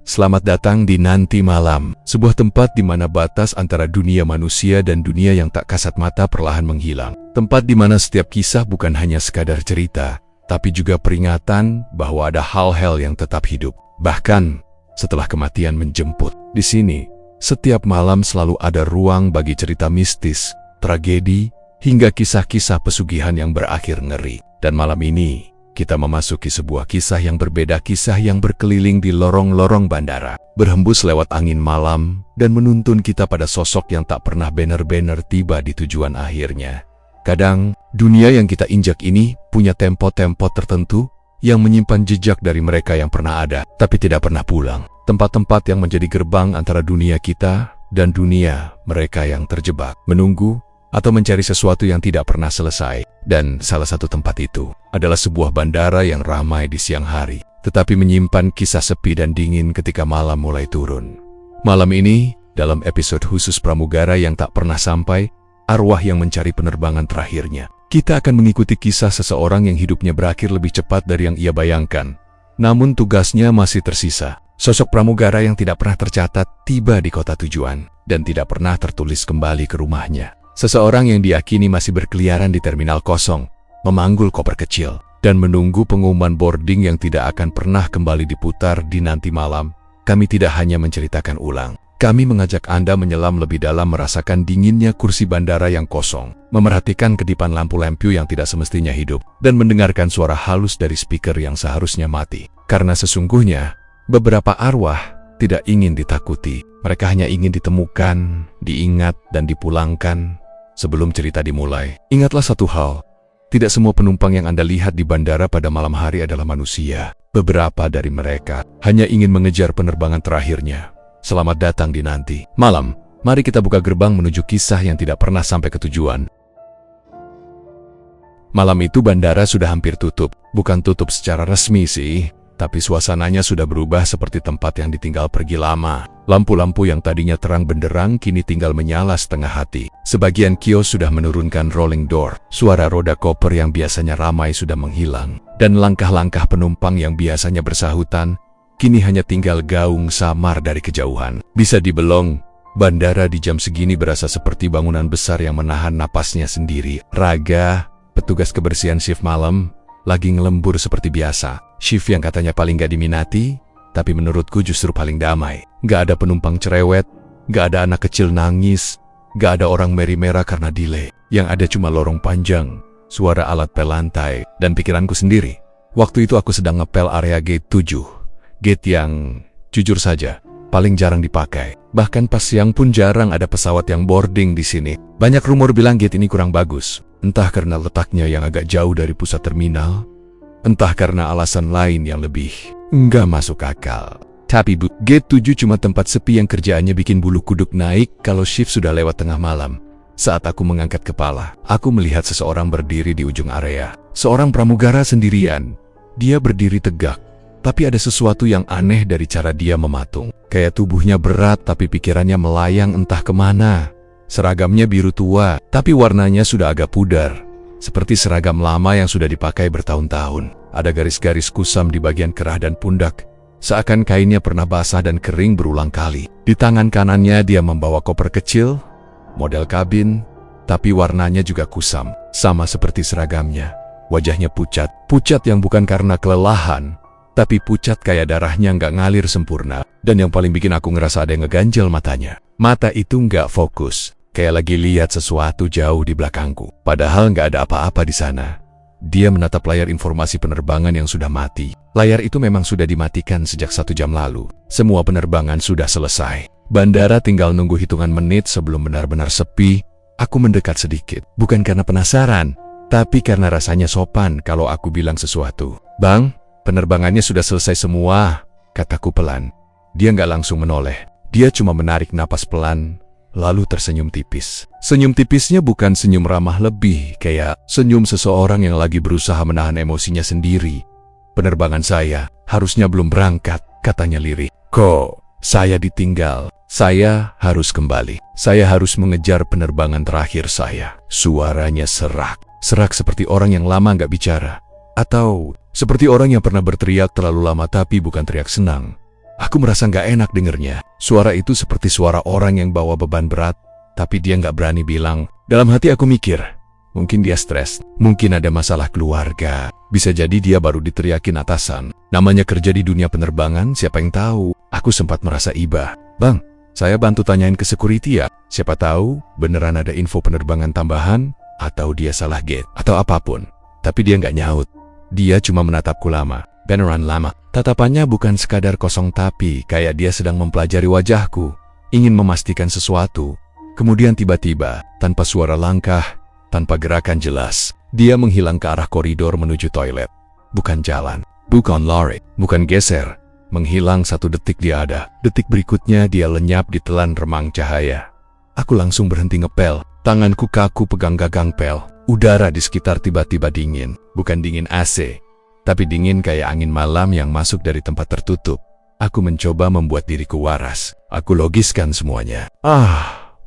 Selamat datang di Nanti Malam, sebuah tempat di mana batas antara dunia manusia dan dunia yang tak kasat mata perlahan menghilang. Tempat di mana setiap kisah bukan hanya sekadar cerita, tapi juga peringatan bahwa ada hal-hal yang tetap hidup. Bahkan, setelah kematian menjemput. Di sini, setiap malam selalu ada ruang bagi cerita mistis, tragedi, hingga kisah-kisah pesugihan yang berakhir ngeri. Dan malam ini, kita memasuki sebuah kisah yang berbeda, kisah yang berkeliling di lorong-lorong bandara, berhembus lewat angin malam, dan menuntun kita pada sosok yang tak pernah benar-benar tiba di tujuan akhirnya. Kadang, dunia yang kita injak ini punya tempo-tempo tertentu yang menyimpan jejak dari mereka yang pernah ada, tapi tidak pernah pulang. Tempat-tempat yang menjadi gerbang antara dunia kita dan dunia mereka yang terjebak, menunggu, atau mencari sesuatu yang tidak pernah selesai. Dan salah satu tempat itu adalah sebuah bandara yang ramai di siang hari, tetapi menyimpan kisah sepi dan dingin ketika malam mulai turun. Malam ini, dalam episode khusus Pramugara yang tak pernah sampai, arwah yang mencari penerbangan terakhirnya, kita akan mengikuti kisah seseorang yang hidupnya berakhir lebih cepat dari yang ia bayangkan. Namun tugasnya masih tersisa. Sosok pramugara yang tidak pernah tercatat tiba di kota tujuan, dan tidak pernah tertulis kembali ke rumahnya. Seseorang yang diyakini masih berkeliaran di terminal kosong, memanggul koper kecil, dan menunggu pengumuman boarding yang tidak akan pernah kembali diputar di Nanti Malam. Kami tidak hanya menceritakan ulang, kami mengajak Anda menyelam lebih dalam, merasakan dinginnya kursi bandara yang kosong, memerhatikan kedipan lampu-lampu yang tidak semestinya hidup, dan mendengarkan suara halus dari speaker yang seharusnya mati. Karena sesungguhnya, beberapa arwah tidak ingin ditakuti, mereka hanya ingin ditemukan, diingat, dan dipulangkan. Sebelum cerita dimulai, ingatlah satu hal. Tidak semua penumpang yang Anda lihat di bandara pada malam hari adalah manusia. Beberapa dari mereka hanya ingin mengejar penerbangan terakhirnya. Selamat datang di Nanti Malam. Mari kita buka gerbang menuju kisah yang tidak pernah sampai ke tujuan. Malam itu bandara sudah hampir tutup. Bukan tutup secara resmi sih, tapi suasananya sudah berubah seperti tempat yang ditinggal pergi lama. Lampu-lampu yang tadinya terang benderang kini tinggal menyala setengah hati. Sebagian kios sudah menurunkan rolling door. Suara roda koper yang biasanya ramai sudah menghilang. Dan langkah-langkah penumpang yang biasanya bersahutan, kini hanya tinggal gaung samar dari kejauhan. Bisa dibelong, bandara di jam segini berasa seperti bangunan besar yang menahan napasnya sendiri. Raga, petugas kebersihan shift malam, lagi ngelembur seperti biasa. Shift yang katanya paling gak diminati, tapi menurutku justru paling damai. Gak ada penumpang cerewet, gak ada anak kecil nangis, gak ada orang meri-merah karena delay. Yang ada cuma lorong panjang, suara alat pel lantai, dan pikiranku sendiri. Waktu itu aku sedang ngepel area gate 7. Gate yang, jujur saja, paling jarang dipakai. Bahkan pas siang pun jarang ada pesawat yang boarding di sini. Banyak rumor bilang gate ini kurang bagus. Entah karena letaknya yang agak jauh dari pusat terminal, entah karena alasan lain yang lebih nggak masuk akal. Tapi gate 7 cuma tempat sepi yang kerjaannya bikin bulu kuduk naik kalau shift sudah lewat tengah malam. Saat aku mengangkat kepala, aku melihat seseorang berdiri di ujung area. Seorang pramugara sendirian. Dia berdiri tegak, tapi ada sesuatu yang aneh dari cara dia mematung. Kayak tubuhnya berat tapi pikirannya melayang entah kemana. Seragamnya biru tua, tapi warnanya sudah agak pudar. Seperti seragam lama yang sudah dipakai bertahun-tahun. Ada garis-garis kusam di bagian kerah dan pundak, seakan kainnya pernah basah dan kering berulang kali. Di tangan kanannya dia membawa koper kecil, model kabin, tapi warnanya juga kusam, sama seperti seragamnya. Wajahnya pucat, pucat yang bukan karena kelelahan, tapi pucat kayak darahnya nggak ngalir sempurna. Dan yang paling bikin aku ngerasa ada yang ngeganjel matanya. Mata itu nggak fokus, kayak lagi lihat sesuatu jauh di belakangku. Padahal nggak ada apa-apa di sana. Dia menatap layar informasi penerbangan yang sudah mati. Layar itu memang sudah dimatikan sejak 1 jam lalu. Semua penerbangan sudah selesai. Bandara tinggal nunggu hitungan menit sebelum benar-benar sepi. Aku mendekat sedikit. Bukan karena penasaran, tapi karena rasanya sopan kalau aku bilang sesuatu. "Bang, penerbangannya sudah selesai semua," kataku pelan. Dia nggak langsung menoleh. Dia cuma menarik napas pelan, lalu tersenyum tipis. Senyum tipisnya bukan senyum ramah, lebih kayak senyum seseorang yang lagi berusaha menahan emosinya sendiri. "Penerbangan saya harusnya belum berangkat," katanya lirih. "Kok saya ditinggal? Saya harus kembali. Saya harus mengejar penerbangan terakhir saya." Suaranya serak. Serak seperti orang yang lama nggak bicara. Atau seperti orang yang pernah berteriak terlalu lama tapi bukan teriak senang. Aku merasa nggak enak dengernya. Suara itu seperti suara orang yang bawa beban berat, tapi dia nggak berani bilang. Dalam hati aku mikir, mungkin dia stres, mungkin ada masalah keluarga. Bisa jadi dia baru diteriakin atasan. Namanya kerja di dunia penerbangan, siapa yang tahu? Aku sempat merasa iba. Bang, saya bantu tanyain ke security ya. Siapa tahu beneran ada info penerbangan tambahan, atau dia salah gate, atau apapun. Tapi dia nggak nyaut. Dia cuma menatapku lama. Beneran lama. Tatapannya bukan sekadar kosong tapi kayak dia sedang mempelajari wajahku. Ingin memastikan sesuatu. Kemudian tiba-tiba, tanpa suara langkah, tanpa gerakan jelas, dia menghilang ke arah koridor menuju toilet. Bukan jalan, bukan lari, bukan geser. Menghilang 1 detik dia ada. Detik berikutnya dia lenyap di telan remang cahaya. Aku langsung berhenti ngepel. Tanganku kaku pegang gagang pel. Udara di sekitar tiba-tiba dingin. Bukan dingin AC, tapi dingin kayak angin malam yang masuk dari tempat tertutup. Aku mencoba membuat diriku waras. Aku logiskan semuanya.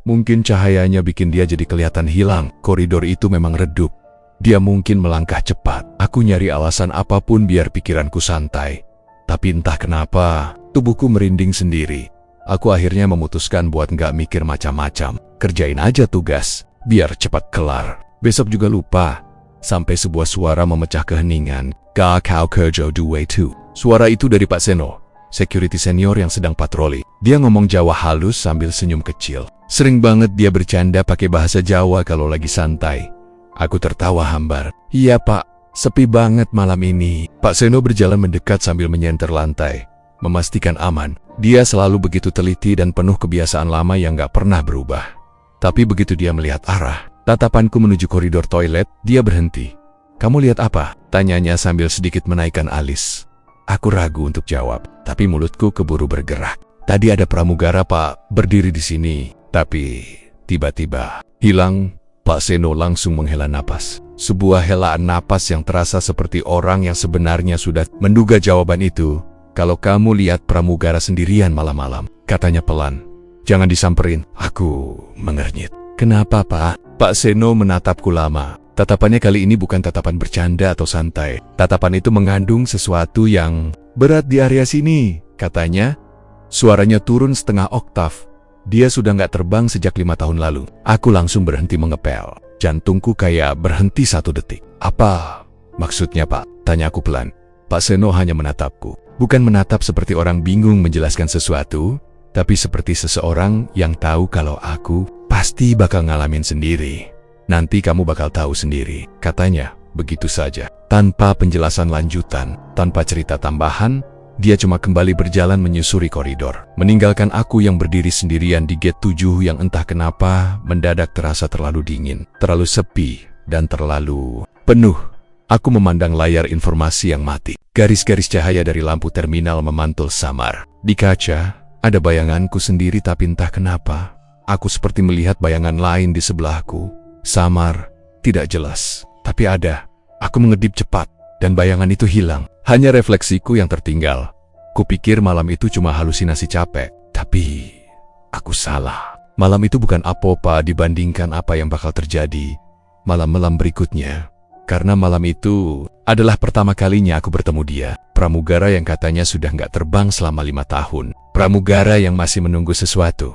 Mungkin cahayanya bikin dia jadi kelihatan hilang. Koridor itu memang redup. Dia mungkin melangkah cepat. Aku nyari alasan apapun biar pikiranku santai. Tapi entah kenapa, tubuhku merinding sendiri. Aku akhirnya memutuskan buat nggak mikir macam-macam. Kerjain aja tugas, biar cepat kelar. Besok juga lupa. Sampai sebuah suara memecah keheningan. Ga kau kerja dua itu. Suara itu dari Pak Seno, security senior yang sedang patroli. Dia ngomong Jawa halus sambil senyum kecil. Sering banget dia bercanda pakai bahasa Jawa kalau lagi santai. Aku tertawa hambar. Iya Pak, sepi banget malam ini. Pak Seno berjalan mendekat sambil menyenter lantai. Memastikan aman. Dia selalu begitu teliti dan penuh kebiasaan lama yang gak pernah berubah. Tapi begitu dia melihat arah, tatapanku menuju koridor toilet, dia berhenti. Kamu lihat apa? Tanyanya sambil sedikit menaikkan alis. Aku ragu untuk jawab, tapi mulutku keburu bergerak. Tadi ada pramugara Pak, berdiri di sini. Tapi tiba-tiba hilang. Pak Seno langsung menghela napas. Sebuah helaan napas yang terasa seperti orang yang sebenarnya sudah menduga jawaban itu. Kalau kamu lihat pramugara sendirian malam-malam, katanya pelan. Jangan disamperin. Aku mengernyit. Kenapa Pak? Pak Seno menatapku lama. Tatapannya kali ini bukan tatapan bercanda atau santai. Tatapan itu mengandung sesuatu yang berat di area sini, katanya. Suaranya turun setengah oktav. Dia sudah nggak terbang sejak 5 tahun lalu. Aku langsung berhenti mengepel. Jantungku kayak berhenti 1 detik. Apa maksudnya Pak? Tanya aku pelan. Pak Seno hanya menatapku. Bukan menatap seperti orang bingung menjelaskan sesuatu, tapi seperti seseorang yang tahu kalau aku pasti bakal ngalamin sendiri. Nanti kamu bakal tahu sendiri, katanya, begitu saja. Tanpa penjelasan lanjutan, tanpa cerita tambahan, dia cuma kembali berjalan menyusuri koridor. Meninggalkan aku yang berdiri sendirian di gate 7 yang entah kenapa mendadak terasa terlalu dingin, terlalu sepi, dan terlalu penuh. Aku memandang layar informasi yang mati. Garis-garis cahaya dari lampu terminal memantul samar. Di kaca, ada bayanganku sendiri tapi entah kenapa. Aku seperti melihat bayangan lain di sebelahku. Samar, tidak jelas, tapi ada. Aku mengedip cepat, dan bayangan itu hilang. Hanya refleksiku yang tertinggal. Kupikir malam itu cuma halusinasi capek, tapi aku salah. Malam itu bukan apa-apa dibandingkan apa yang bakal terjadi malam-malam berikutnya. Karena malam itu adalah pertama kalinya aku bertemu dia. Pramugara yang katanya sudah nggak terbang selama 5 tahun. Pramugara yang masih menunggu sesuatu.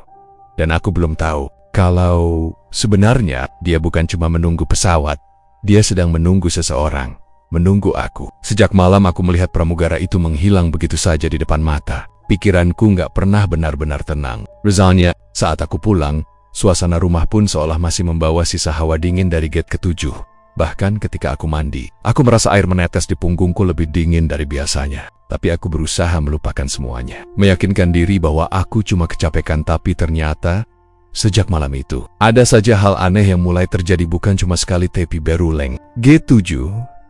Dan aku belum tahu kalau sebenarnya dia bukan cuma menunggu pesawat. Dia sedang menunggu seseorang. Menunggu aku. Sejak malam aku melihat pramugara itu menghilang begitu saja di depan mata. Pikiranku nggak pernah benar-benar tenang. Misalnya, saat aku pulang, suasana rumah pun seolah masih membawa sisa hawa dingin dari gate ke-7. Bahkan ketika aku mandi, aku merasa air menetes di punggungku lebih dingin dari biasanya. Tapi aku berusaha melupakan semuanya. Meyakinkan diri bahwa aku cuma kecapekan, tapi ternyata sejak malam itu, ada saja hal aneh yang mulai terjadi, bukan cuma sekali tapi berulang. G7,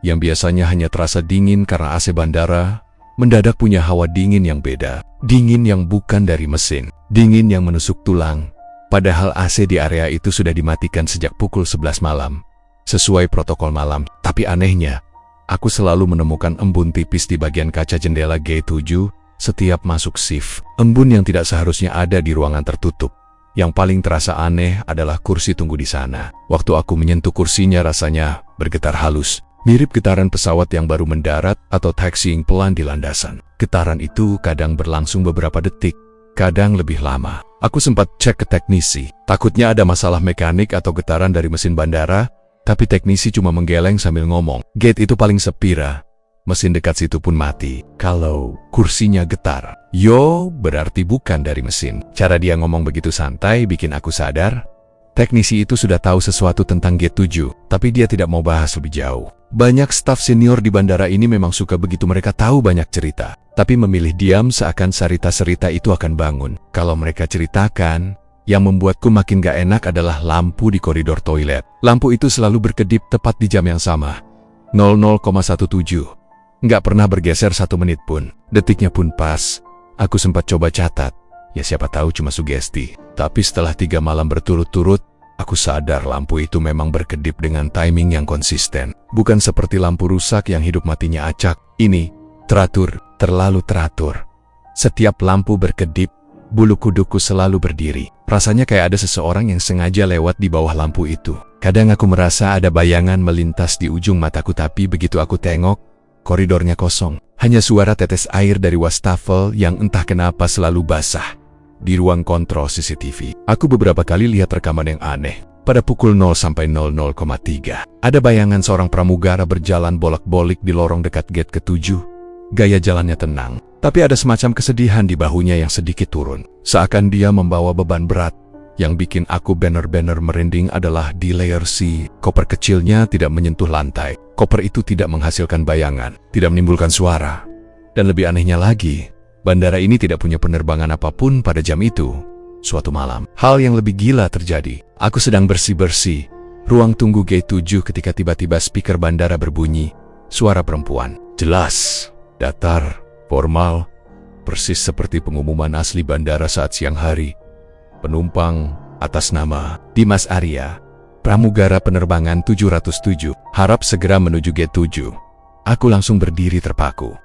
yang biasanya hanya terasa dingin karena AC bandara, mendadak punya hawa dingin yang beda. Dingin yang bukan dari mesin. Dingin yang menusuk tulang. Padahal AC di area itu sudah dimatikan sejak pukul 11 malam. Sesuai protokol malam, tapi anehnya, aku selalu menemukan embun tipis di bagian kaca jendela G7 setiap masuk shift. Embun yang tidak seharusnya ada di ruangan tertutup. Yang paling terasa aneh adalah kursi tunggu di sana. Waktu aku menyentuh kursinya rasanya bergetar halus. Mirip getaran pesawat yang baru mendarat atau taxiing pelan di landasan. Getaran itu kadang berlangsung beberapa detik, kadang lebih lama. Aku sempat cek ke teknisi, takutnya ada masalah mekanik atau getaran dari mesin bandara, tapi teknisi cuma menggeleng sambil ngomong, "Gate itu paling sepi, Ra. Mesin dekat situ pun mati. Kalau kursinya getar, yo berarti bukan dari mesin." Cara dia ngomong begitu santai bikin aku sadar, teknisi itu sudah tahu sesuatu tentang Gate 7, tapi dia tidak mau bahas lebih jauh. Banyak staf senior di bandara ini memang suka begitu mereka tahu banyak cerita, tapi memilih diam seakan cerita-cerita itu akan bangun. Kalau mereka ceritakan, yang membuatku makin gak enak adalah lampu di koridor toilet. Lampu itu selalu berkedip tepat di jam yang sama, 00,17. Nggak pernah bergeser 1 menit pun. Detiknya pun pas. Aku sempat coba catat, ya siapa tahu cuma sugesti. Tapi setelah 3 malam berturut-turut, aku sadar lampu itu memang berkedip dengan timing yang konsisten. Bukan seperti lampu rusak yang hidup matinya acak. Ini teratur, terlalu teratur. Setiap lampu berkedip, bulu kuduku selalu berdiri. Rasanya kayak ada seseorang yang sengaja lewat di bawah lampu itu. Kadang aku merasa ada bayangan melintas di ujung mataku, tapi begitu aku tengok, koridornya kosong. Hanya suara tetes air dari wastafel yang entah kenapa selalu basah. Di ruang kontrol CCTV, aku beberapa kali lihat rekaman yang aneh. Pada pukul 0-00,3, ada bayangan seorang pramugara berjalan bolak-balik di lorong dekat gate ke-7. Gaya jalannya tenang, tapi ada semacam kesedihan di bahunya yang sedikit turun. Seakan dia membawa beban berat. Yang bikin aku bener-bener merinding adalah di layer C, koper kecilnya tidak menyentuh lantai. Koper itu tidak menghasilkan bayangan, tidak menimbulkan suara. Dan lebih anehnya lagi, bandara ini tidak punya penerbangan apapun pada jam itu. Suatu malam, hal yang lebih gila terjadi. Aku sedang bersih-bersih ruang tunggu gate 7 ketika tiba-tiba speaker bandara berbunyi. Suara perempuan, jelas, datar, formal, persis seperti pengumuman asli bandara saat siang hari. Penumpang atas nama Dimas Arya, pramugara penerbangan 707, harap segera menuju gate 7. Aku langsung berdiri terpaku.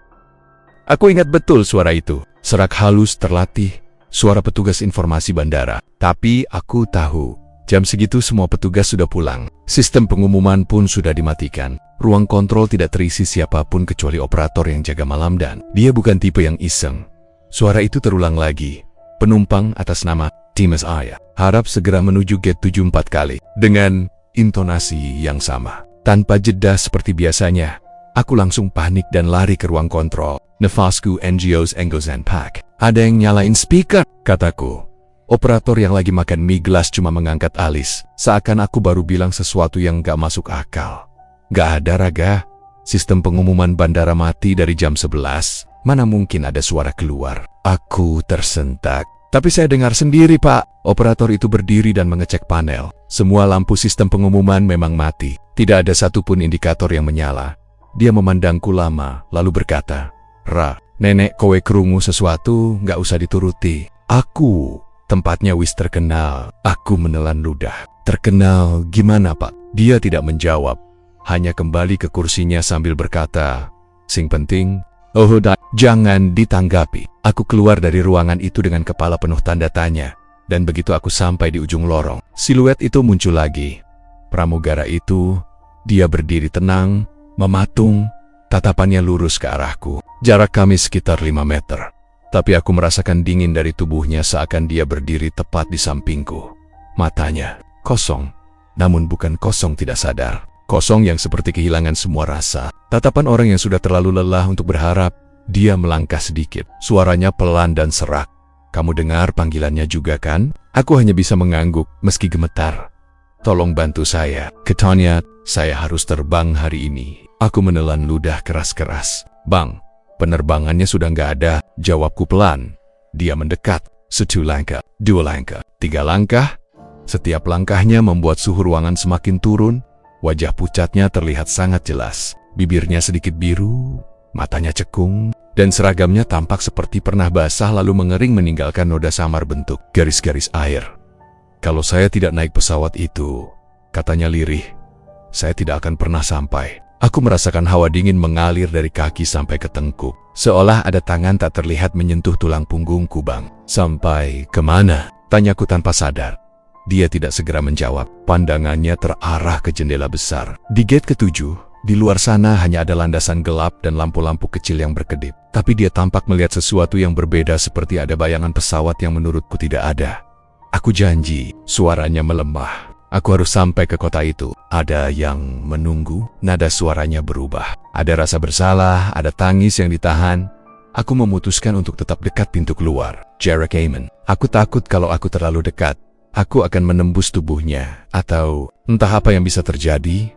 Aku ingat betul suara itu, serak halus terlatih, suara petugas informasi bandara. Tapi aku tahu, jam segitu semua petugas sudah pulang. Sistem pengumuman pun sudah dimatikan. Ruang kontrol tidak terisi siapapun kecuali operator yang jaga malam dan dia bukan tipe yang iseng. Suara itu terulang lagi. Penumpang atas nama Dimas Arya, harap segera menuju gate 7 4 kali. Dengan intonasi yang sama. Tanpa jeda seperti biasanya, aku langsung panik dan lari ke ruang kontrol. Nafasku NGOs Engozan Pack. Ada yang nyalain speaker, kataku. Operator yang lagi makan mie gelas cuma mengangkat alis, seakan aku baru bilang sesuatu yang gak masuk akal. Gak ada, Raga. Sistem pengumuman bandara mati dari jam 11. Mana mungkin ada suara keluar. Aku tersentak. Tapi saya dengar sendiri, Pak. Operator itu berdiri dan mengecek panel. Semua lampu sistem pengumuman memang mati. Tidak ada satupun indikator yang menyala. Dia memandangku lama, lalu berkata, "Ra, nenek kowe kerungu sesuatu, nggak usah dituruti." Aku, tempatnya wis terkenal. Aku menelan ludah. Terkenal gimana, Pak? Dia tidak menjawab. Hanya kembali ke kursinya sambil berkata, "Sing penting, jangan ditanggapi." Aku keluar dari ruangan itu dengan kepala penuh tanda tanya. Dan begitu aku sampai di ujung lorong, siluet itu muncul lagi. Pramugara itu, dia berdiri tenang, mematung, tatapannya lurus ke arahku. Jarak kami sekitar 5 meter. Tapi aku merasakan dingin dari tubuhnya seakan dia berdiri tepat di sampingku. Matanya kosong, namun bukan kosong tidak sadar. Kosong yang seperti kehilangan semua rasa. Tatapan orang yang sudah terlalu lelah untuk berharap. Dia melangkah sedikit. Suaranya pelan dan serak. "Kamu dengar panggilannya juga kan?" Aku hanya bisa mengangguk meski gemetar. "Tolong bantu saya," katanya. "Saya harus terbang hari ini." Aku menelan ludah keras-keras. "Bang, penerbangannya sudah nggak ada," jawabku pelan. Dia mendekat. 1 langkah, 2 langkah, 3 langkah. Setiap langkahnya membuat suhu ruangan semakin turun. Wajah pucatnya terlihat sangat jelas. Bibirnya sedikit biru, matanya cekung, dan seragamnya tampak seperti pernah basah lalu mengering meninggalkan noda samar bentuk garis-garis air. "Kalau saya tidak naik pesawat itu," katanya lirih, "saya tidak akan pernah sampai." Aku merasakan hawa dingin mengalir dari kaki sampai ke tengkuk. Seolah ada tangan tak terlihat menyentuh tulang punggungku. "Bang, sampai kemana?" tanyaku tanpa sadar. Dia tidak segera menjawab. Pandangannya terarah ke jendela besar. Di gate ke-7, Di luar sana hanya ada landasan gelap dan lampu-lampu kecil yang berkedip. Tapi dia tampak melihat sesuatu yang berbeda, seperti ada bayangan pesawat yang menurutku tidak ada. Aku janji, suaranya melemah. Aku harus sampai ke kota itu. Ada yang menunggu, nada suaranya berubah. Ada rasa bersalah, ada tangis yang ditahan. Aku memutuskan untuk tetap dekat pintu keluar. Jarak Amen. Aku takut kalau aku terlalu dekat, aku akan menembus tubuhnya. Atau entah apa yang bisa terjadi.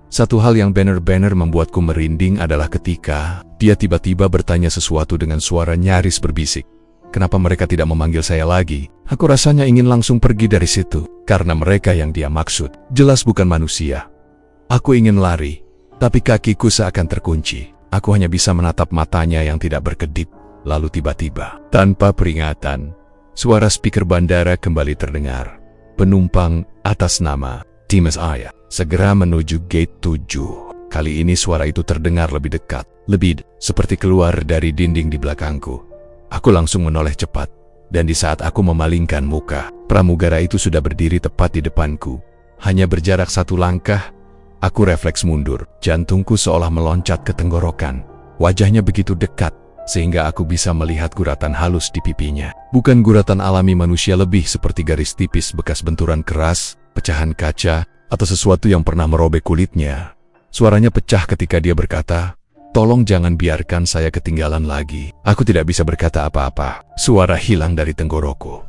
Satu hal yang benar-benar membuatku merinding adalah ketika dia tiba-tiba bertanya sesuatu dengan suara nyaris berbisik. Kenapa mereka tidak memanggil saya lagi? Aku rasanya ingin langsung pergi dari situ, karena mereka yang dia maksud jelas bukan manusia. Aku ingin lari, tapi kakiku seakan terkunci. Aku hanya bisa menatap matanya yang tidak berkedip. Lalu tiba-tiba, tanpa peringatan, suara speaker bandara kembali terdengar. Penumpang atas nama Timas Aya segera menuju gate 7. Kali ini suara itu terdengar lebih dekat, lebih seperti keluar dari dinding di belakangku. Aku langsung menoleh cepat, dan di saat aku memalingkan muka, pramugara itu sudah berdiri tepat di depanku. Hanya berjarak 1 langkah, aku refleks mundur. Jantungku seolah meloncat ke tenggorokan. Wajahnya begitu dekat, sehingga aku bisa melihat guratan halus di pipinya. Bukan guratan alami manusia, lebih seperti garis tipis bekas benturan keras, pecahan kaca, atau sesuatu yang pernah merobek kulitnya. Suaranya pecah ketika dia berkata, "Tolong jangan biarkan saya ketinggalan lagi." Aku tidak bisa berkata apa-apa. Suara hilang dari tenggoroku.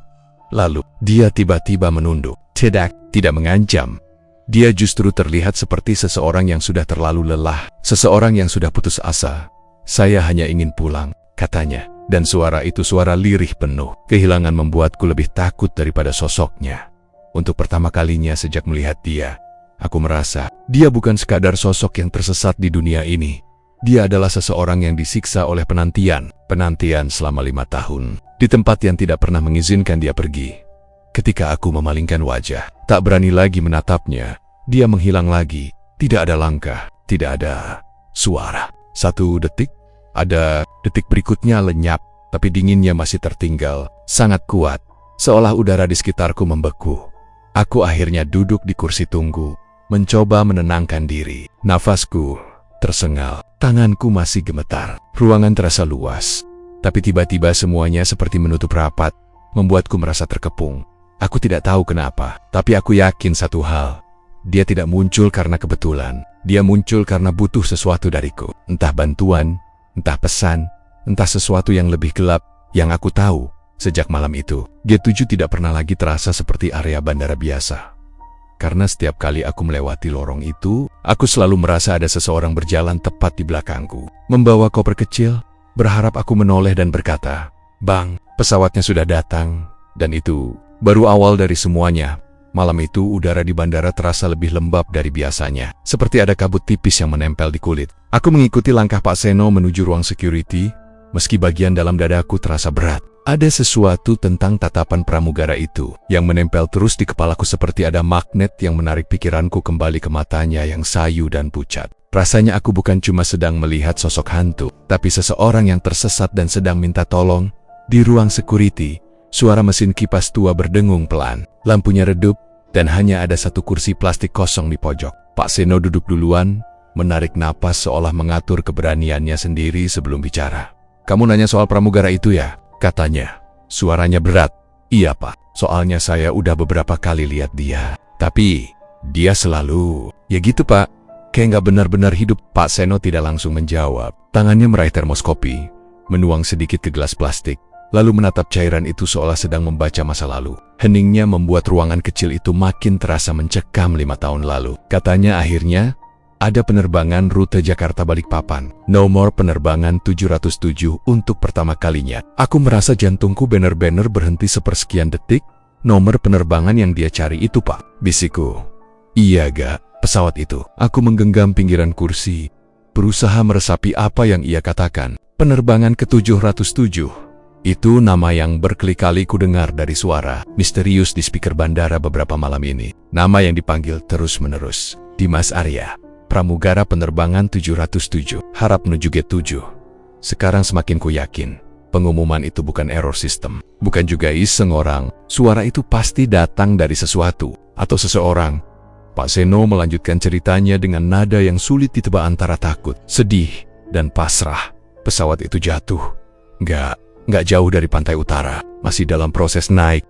Lalu, dia tiba-tiba menunduk. Tidak mengancam. Dia justru terlihat seperti seseorang yang sudah terlalu lelah, seseorang yang sudah putus asa. "Saya hanya ingin pulang," katanya. Dan suara itu suara lirih penuh. Kehilangan membuatku lebih takut daripada sosoknya. Untuk pertama kalinya sejak melihat dia, aku merasa dia bukan sekadar sosok yang tersesat di dunia ini. Dia adalah seseorang yang disiksa oleh penantian selama 5 tahun, di tempat yang tidak pernah mengizinkan dia pergi. Ketika aku memalingkan wajah, tak berani lagi menatapnya, dia menghilang lagi. Tidak ada langkah, tidak ada suara. 1 detik, ada detik berikutnya lenyap, tapi dinginnya masih tertinggal, sangat kuat, seolah udara di sekitarku membeku. Aku akhirnya duduk di kursi tunggu, mencoba menenangkan diri. Nafasku tersengal, tanganku masih gemetar. Ruangan terasa luas, tapi tiba-tiba semuanya seperti menutup rapat, membuatku merasa terkepung. Aku tidak tahu kenapa, tapi aku yakin satu hal. Dia tidak muncul karena kebetulan. Dia muncul karena butuh sesuatu dariku. Entah bantuan, entah pesan, entah sesuatu yang lebih gelap. Yang aku tahu, sejak malam itu, G7 tidak pernah lagi terasa seperti area bandara biasa. Karena setiap kali aku melewati lorong itu, aku selalu merasa ada seseorang berjalan tepat di belakangku, membawa koper kecil, berharap aku menoleh dan berkata, "Bang, pesawatnya sudah datang." Dan itu baru awal dari semuanya. Malam itu udara di bandara terasa lebih lembab dari biasanya, seperti ada kabut tipis yang menempel di kulit. Aku mengikuti langkah Pak Seno menuju ruang security, meski bagian dalam dadaku terasa berat. Ada sesuatu tentang tatapan pramugara itu yang menempel terus di kepalaku, seperti ada magnet yang menarik pikiranku kembali ke matanya yang sayu dan pucat. Rasanya aku bukan cuma sedang melihat sosok hantu, tapi seseorang yang tersesat dan sedang minta tolong. Di ruang security, suara mesin kipas tua berdengung pelan. Lampunya redup, dan hanya ada 1 kursi plastik kosong di pojok. Pak Seno duduk duluan, menarik napas seolah mengatur keberaniannya sendiri sebelum bicara. "Kamu nanya soal pramugara itu ya?" katanya. Suaranya berat. "Iya Pak, soalnya saya udah beberapa kali lihat dia. Tapi, dia selalu..." "Ya gitu Pak, kayak nggak benar-benar hidup." Pak Seno tidak langsung menjawab. Tangannya meraih termos kopi, menuang sedikit ke gelas plastik, lalu menatap cairan itu seolah sedang membaca masa lalu. Heningnya membuat ruangan kecil itu makin terasa mencekam 5 tahun lalu. Katanya akhirnya, ada penerbangan rute Jakarta-Balikpapan. Nomor penerbangan 707 untuk pertama kalinya. Aku merasa jantungku benar-benar berhenti sepersekian detik. "Nomor penerbangan yang dia cari itu Pak," bisikku. "Iya gak, pesawat itu." Aku menggenggam pinggiran kursi, berusaha meresapi apa yang ia katakan. Penerbangan ke-707. Itu nama yang berkali-kali ku dengar dari suara misterius di speaker bandara beberapa malam ini. Nama yang dipanggil terus-menerus. Timas Aya, pramugara penerbangan 707, harap menuju G7. Sekarang semakin ku yakin, pengumuman itu bukan error sistem, bukan juga iseng orang. Suara itu pasti datang dari sesuatu atau seseorang. Pak Seno melanjutkan ceritanya dengan nada yang sulit ditebak antara takut, sedih, dan pasrah. Pesawat itu jatuh. Nggak jauh dari pantai utara. Masih dalam proses naik.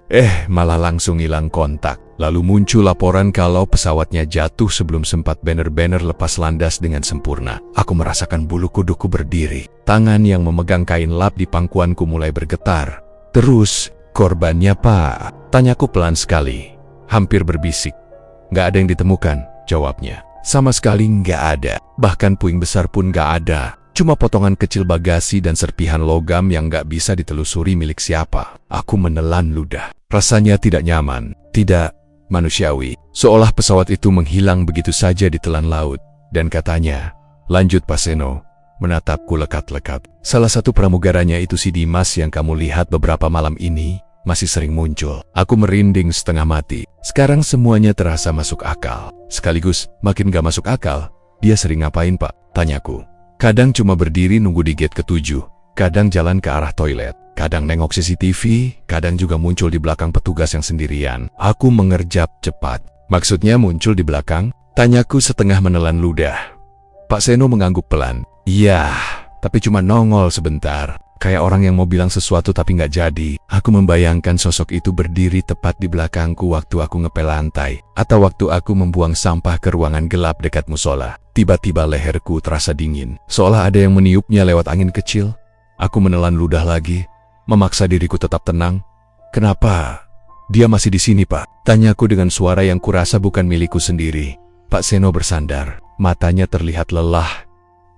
Malah langsung hilang kontak. Lalu muncul laporan kalau pesawatnya jatuh sebelum sempat banner-banner lepas landas dengan sempurna. Aku merasakan bulu kuduku berdiri. Tangan yang memegang kain lap di pangkuanku mulai bergetar. Terus, korbannya Pak? Tanyaku pelan sekali. Hampir berbisik. Nggak ada yang ditemukan, jawabnya. Sama sekali nggak ada. Bahkan puing besar pun nggak ada. Cuma potongan kecil bagasi dan serpihan logam yang nggak bisa ditelusuri milik siapa. Aku menelan ludah. Rasanya tidak nyaman, tidak manusiawi. Seolah pesawat itu menghilang begitu saja di telan laut. Dan katanya, lanjut Pak Seno, menatapku lekat-lekat. Salah satu pramugaranya itu si Dimas yang kamu lihat beberapa malam ini, masih sering muncul. Aku merinding setengah mati. Sekarang semuanya terasa masuk akal. Sekaligus, makin gak masuk akal. Dia sering ngapain Pak? Tanyaku. Kadang cuma berdiri nunggu di gate ke-7. Kadang jalan ke arah toilet. Kadang nengok CCTV. Kadang juga muncul di belakang petugas yang sendirian. Aku mengerjap cepat. Maksudnya muncul di belakang? Tanyaku setengah menelan ludah. Pak Seno mengangguk pelan. Iya, tapi cuma nongol sebentar. Kayak orang yang mau bilang sesuatu tapi nggak jadi. Aku membayangkan sosok itu berdiri tepat di belakangku waktu aku ngepel lantai. Atau waktu aku membuang sampah ke ruangan gelap dekat musola. Tiba-tiba leherku terasa dingin. Seolah ada yang meniupnya lewat angin kecil. Aku menelan ludah lagi. Memaksa diriku tetap tenang. Kenapa? Dia masih di sini Pak? Tanyaku dengan suara yang kurasa bukan milikku sendiri. Pak Seno bersandar. Matanya terlihat lelah.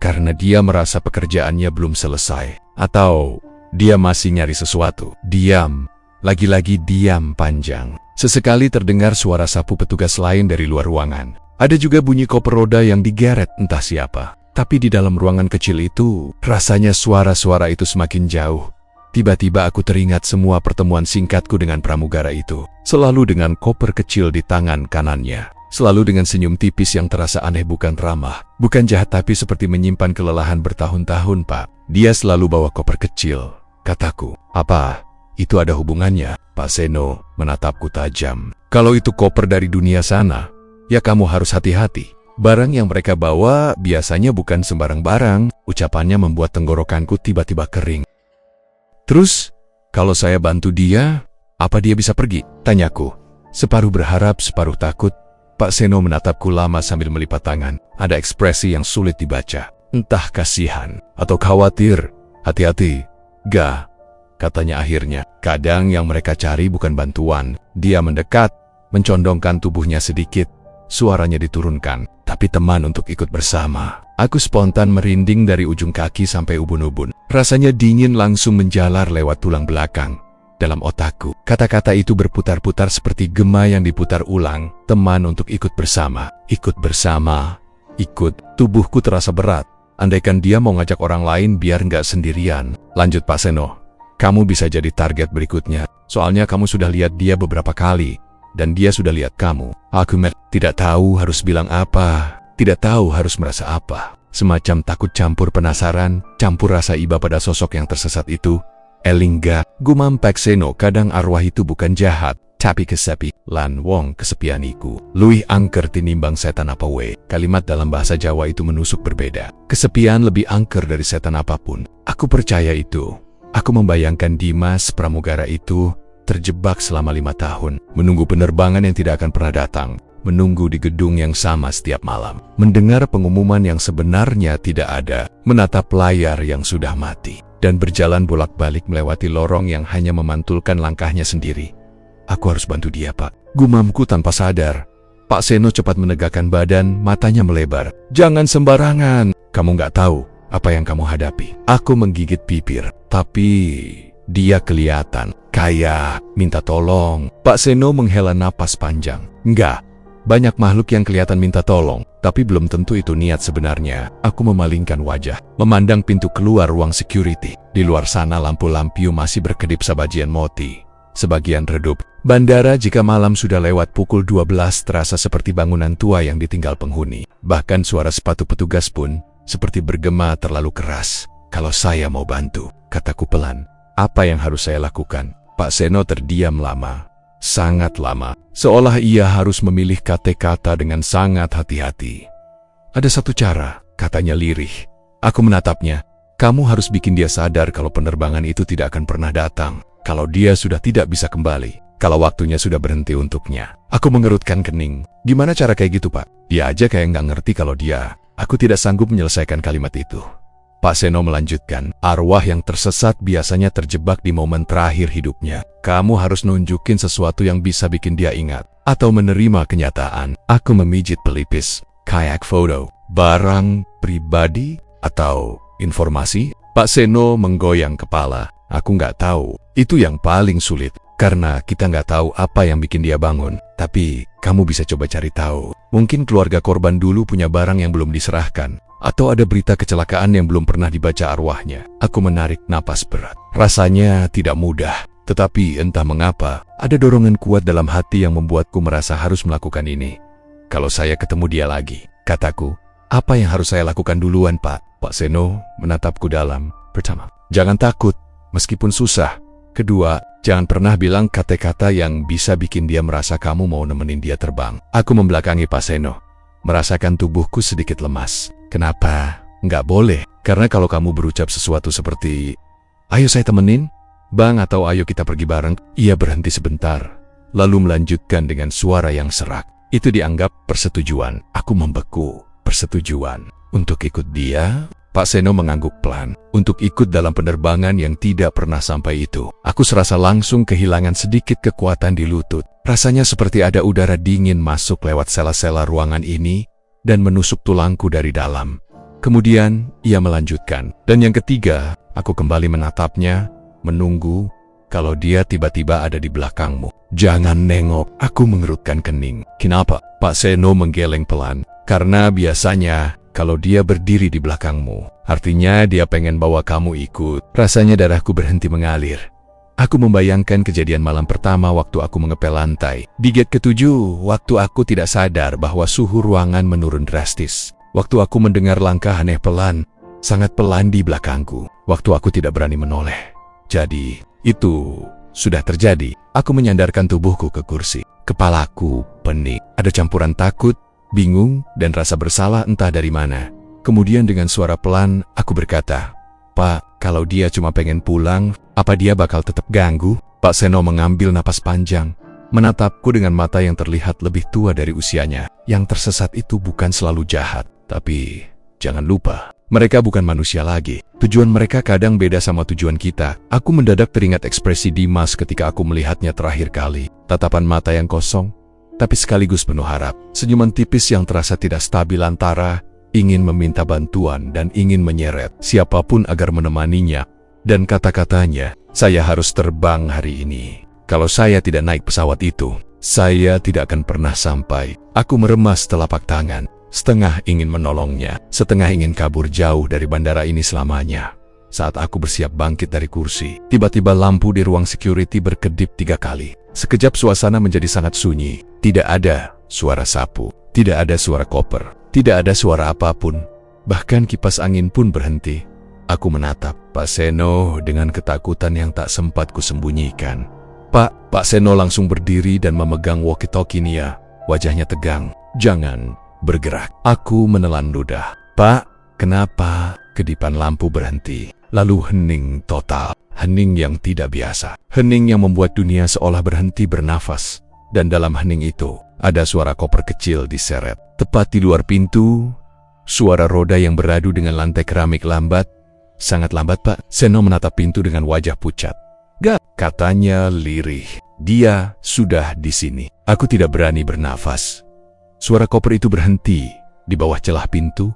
Karena dia merasa pekerjaannya belum selesai. Atau dia masih nyari sesuatu. Diam. Lagi-lagi diam panjang. Sesekali terdengar suara sapu petugas lain dari luar ruangan. Ada juga bunyi koper roda yang digeret entah siapa. Tapi di dalam ruangan kecil itu, rasanya suara-suara itu semakin jauh. Tiba-tiba aku teringat semua pertemuan singkatku dengan pramugara itu. Selalu dengan koper kecil di tangan kanannya. Selalu dengan senyum tipis yang terasa aneh bukan ramah. Bukan jahat tapi seperti menyimpan kelelahan bertahun-tahun Pak. Dia selalu bawa koper kecil. Kataku, apa? Itu ada hubungannya? Pak Seno menatapku tajam. Kalau itu koper dari dunia sana, ya kamu harus hati-hati. Barang yang mereka bawa biasanya bukan sembarang barang. Ucapannya membuat tenggorokanku tiba-tiba kering. Terus, kalau saya bantu dia, apa dia bisa pergi? Tanyaku. Separuh berharap, separuh takut. Pak Seno menatapku lama sambil melipat tangan. Ada ekspresi yang sulit dibaca. Entah kasihan atau khawatir. Hati-hati. Gak, katanya akhirnya. Kadang yang mereka cari bukan bantuan. Dia mendekat, mencondongkan tubuhnya sedikit. Suaranya diturunkan, tapi teman untuk ikut bersama. Aku spontan merinding dari ujung kaki sampai ubun-ubun. Rasanya dingin langsung menjalar lewat tulang belakang. Dalam otakku, kata-kata itu berputar-putar seperti gema yang diputar ulang. Teman untuk ikut bersama. Ikut bersama. Ikut. Tubuhku terasa berat. Andaikan dia mau ngajak orang lain biar nggak sendirian. Lanjut Pak Seno. Kamu bisa jadi target berikutnya. Soalnya kamu sudah lihat dia beberapa kali. Dan dia sudah lihat kamu. Aku tidak tahu harus bilang apa. Tidak tahu harus merasa apa. Semacam takut campur penasaran. Campur rasa iba pada sosok yang tersesat itu. Elingga, gumam Pak Seno, kadang arwah itu bukan jahat, tapi kesepi. Lan wong kesepianiku. Luih angker tinimbang setan apa we. Kalimat dalam bahasa Jawa itu menusuk berbeda. Kesepian lebih angker dari setan apapun. Aku percaya itu. Aku membayangkan Dimas pramugara itu terjebak selama 5 tahun. Menunggu penerbangan yang tidak akan pernah datang. Menunggu di gedung yang sama setiap malam. Mendengar pengumuman yang sebenarnya tidak ada. Menatap layar yang sudah mati. Dan berjalan bolak-balik melewati lorong yang hanya memantulkan langkahnya sendiri. Aku harus bantu dia Pak. Gumamku tanpa sadar. Pak Seno cepat menegakkan badan, matanya melebar. Jangan sembarangan. Kamu nggak tahu apa yang kamu hadapi. Aku menggigit bibir. Tapi dia kelihatan kayak minta tolong. Pak Seno menghela napas panjang. Enggak. Banyak makhluk yang kelihatan minta tolong, tapi belum tentu itu niat sebenarnya. Aku memalingkan wajah, memandang pintu keluar ruang security. Di luar sana lampu lampion masih berkedip sabajian moti. Sebagian redup. Bandara jika malam sudah lewat pukul 12 terasa seperti bangunan tua yang ditinggal penghuni. Bahkan suara sepatu petugas pun seperti bergema terlalu keras. Kalau saya mau bantu, kataku pelan. Apa yang harus saya lakukan? Pak Seno terdiam lama. sangat lama, seolah ia harus memilih kata-kata dengan sangat hati-hati. Ada satu cara, katanya lirih. Aku menatapnya. Kamu harus bikin dia sadar kalau penerbangan itu tidak akan pernah datang, kalau dia sudah tidak bisa kembali, kalau waktunya sudah berhenti untuknya. Aku mengerutkan kening. Gimana cara kayak gitu, Pak? Dia aja kayak nggak ngerti kalau dia. Aku tidak sanggup menyelesaikan kalimat itu. Pak Seno melanjutkan, arwah yang tersesat biasanya terjebak di momen terakhir hidupnya. Kamu harus nunjukin sesuatu yang bisa bikin dia ingat, atau menerima kenyataan. Aku memijit pelipis. Kayak foto, barang pribadi, atau informasi? Pak Seno menggoyang kepala. Aku nggak tahu. Itu yang paling sulit, karena kita nggak tahu apa yang bikin dia bangun. Tapi, kamu bisa coba cari tahu. Mungkin keluarga korban dulu punya barang yang belum diserahkan. Atau ada berita kecelakaan yang belum pernah dibaca arwahnya. Aku menarik napas berat. Rasanya tidak mudah, tetapi entah mengapa, ada dorongan kuat dalam hati yang membuatku merasa harus melakukan ini. Kalau saya ketemu dia lagi, kataku, apa yang harus saya lakukan duluan, Pak? Pak Seno menatapku dalam. Pertama, jangan takut, meskipun susah. Kedua, jangan pernah bilang kata-kata yang bisa bikin dia merasa kamu mau nemenin dia terbang. Aku membelakangi Pak Seno, merasakan tubuhku sedikit lemas. Kenapa? Nggak boleh. Karena kalau kamu berucap sesuatu seperti, ayo saya temenin, Bang, atau ayo kita pergi bareng, ia berhenti sebentar, lalu melanjutkan dengan suara yang serak. Itu dianggap persetujuan. Aku membeku. Persetujuan. Untuk ikut dia? Pak Seno mengangguk pelan. Untuk ikut dalam penerbangan yang tidak pernah sampai itu. Aku serasa langsung kehilangan sedikit kekuatan di lutut. Rasanya seperti ada udara dingin masuk lewat sela-sela ruangan ini dan menusuk tulangku dari dalam. Kemudian, ia melanjutkan. Dan yang ketiga, aku kembali menatapnya, menunggu kalau dia tiba-tiba ada di belakangmu. Jangan nengok. Aku mengerutkan kening. Kenapa? Pak Seno menggeleng pelan. Karena biasanya, kalau dia berdiri di belakangmu, artinya dia pengen bawa kamu ikut. Rasanya darahku berhenti mengalir. Aku membayangkan kejadian malam pertama waktu aku mengepel lantai. Di gate ketujuh, waktu aku tidak sadar bahwa suhu ruangan menurun drastis. Waktu aku mendengar langkah aneh pelan, sangat pelan di belakangku. Waktu aku tidak berani menoleh. Jadi, itu sudah terjadi. Aku menyandarkan tubuhku ke kursi. Kepalaku pening. Ada campuran takut, bingung, dan rasa bersalah entah dari mana. Kemudian dengan suara pelan, aku berkata, Pak, kalau dia cuma pengen pulang, apa dia bakal tetap ganggu? Pak Seno mengambil napas panjang, menatapku dengan mata yang terlihat lebih tua dari usianya. Yang tersesat itu bukan selalu jahat, tapi jangan lupa, mereka bukan manusia lagi. Tujuan mereka kadang beda sama tujuan kita. Aku mendadak teringat ekspresi Dimas ketika aku melihatnya terakhir kali. Tatapan mata yang kosong, tapi sekaligus penuh harap. Senyuman tipis yang terasa tidak stabil antara ingin meminta bantuan dan ingin menyeret siapapun agar menemaninya. Dan kata-katanya, saya harus terbang hari ini. Kalau saya tidak naik pesawat itu, saya tidak akan pernah sampai. Aku meremas telapak tangan, setengah ingin menolongnya, setengah ingin kabur jauh dari bandara ini selamanya. Saat aku bersiap bangkit dari kursi, tiba-tiba lampu di ruang security berkedip 3 kali. Sekejap suasana menjadi sangat sunyi. Tidak ada suara sapu, tidak ada suara koper, tidak ada suara apapun. Bahkan kipas angin pun berhenti. Aku menatap Pak Seno dengan ketakutan yang tak sempat kusembunyikan. Pak Seno langsung berdiri dan memegang walkie-talkie-nya. Wajahnya tegang. Jangan bergerak. Aku menelan ludah. Pak, kenapa? Kedipan lampu berhenti. Lalu hening total. Hening yang tidak biasa. Hening yang membuat dunia seolah berhenti bernafas. Dan dalam hening itu, ada suara koper kecil diseret. Tepat di luar pintu, suara roda yang beradu dengan lantai keramik lambat. Sangat lambat, Pak. Seno menatap pintu dengan wajah pucat. Gak, katanya lirih. Dia sudah di sini. Aku tidak berani bernafas. Suara koper itu berhenti. Di bawah celah pintu,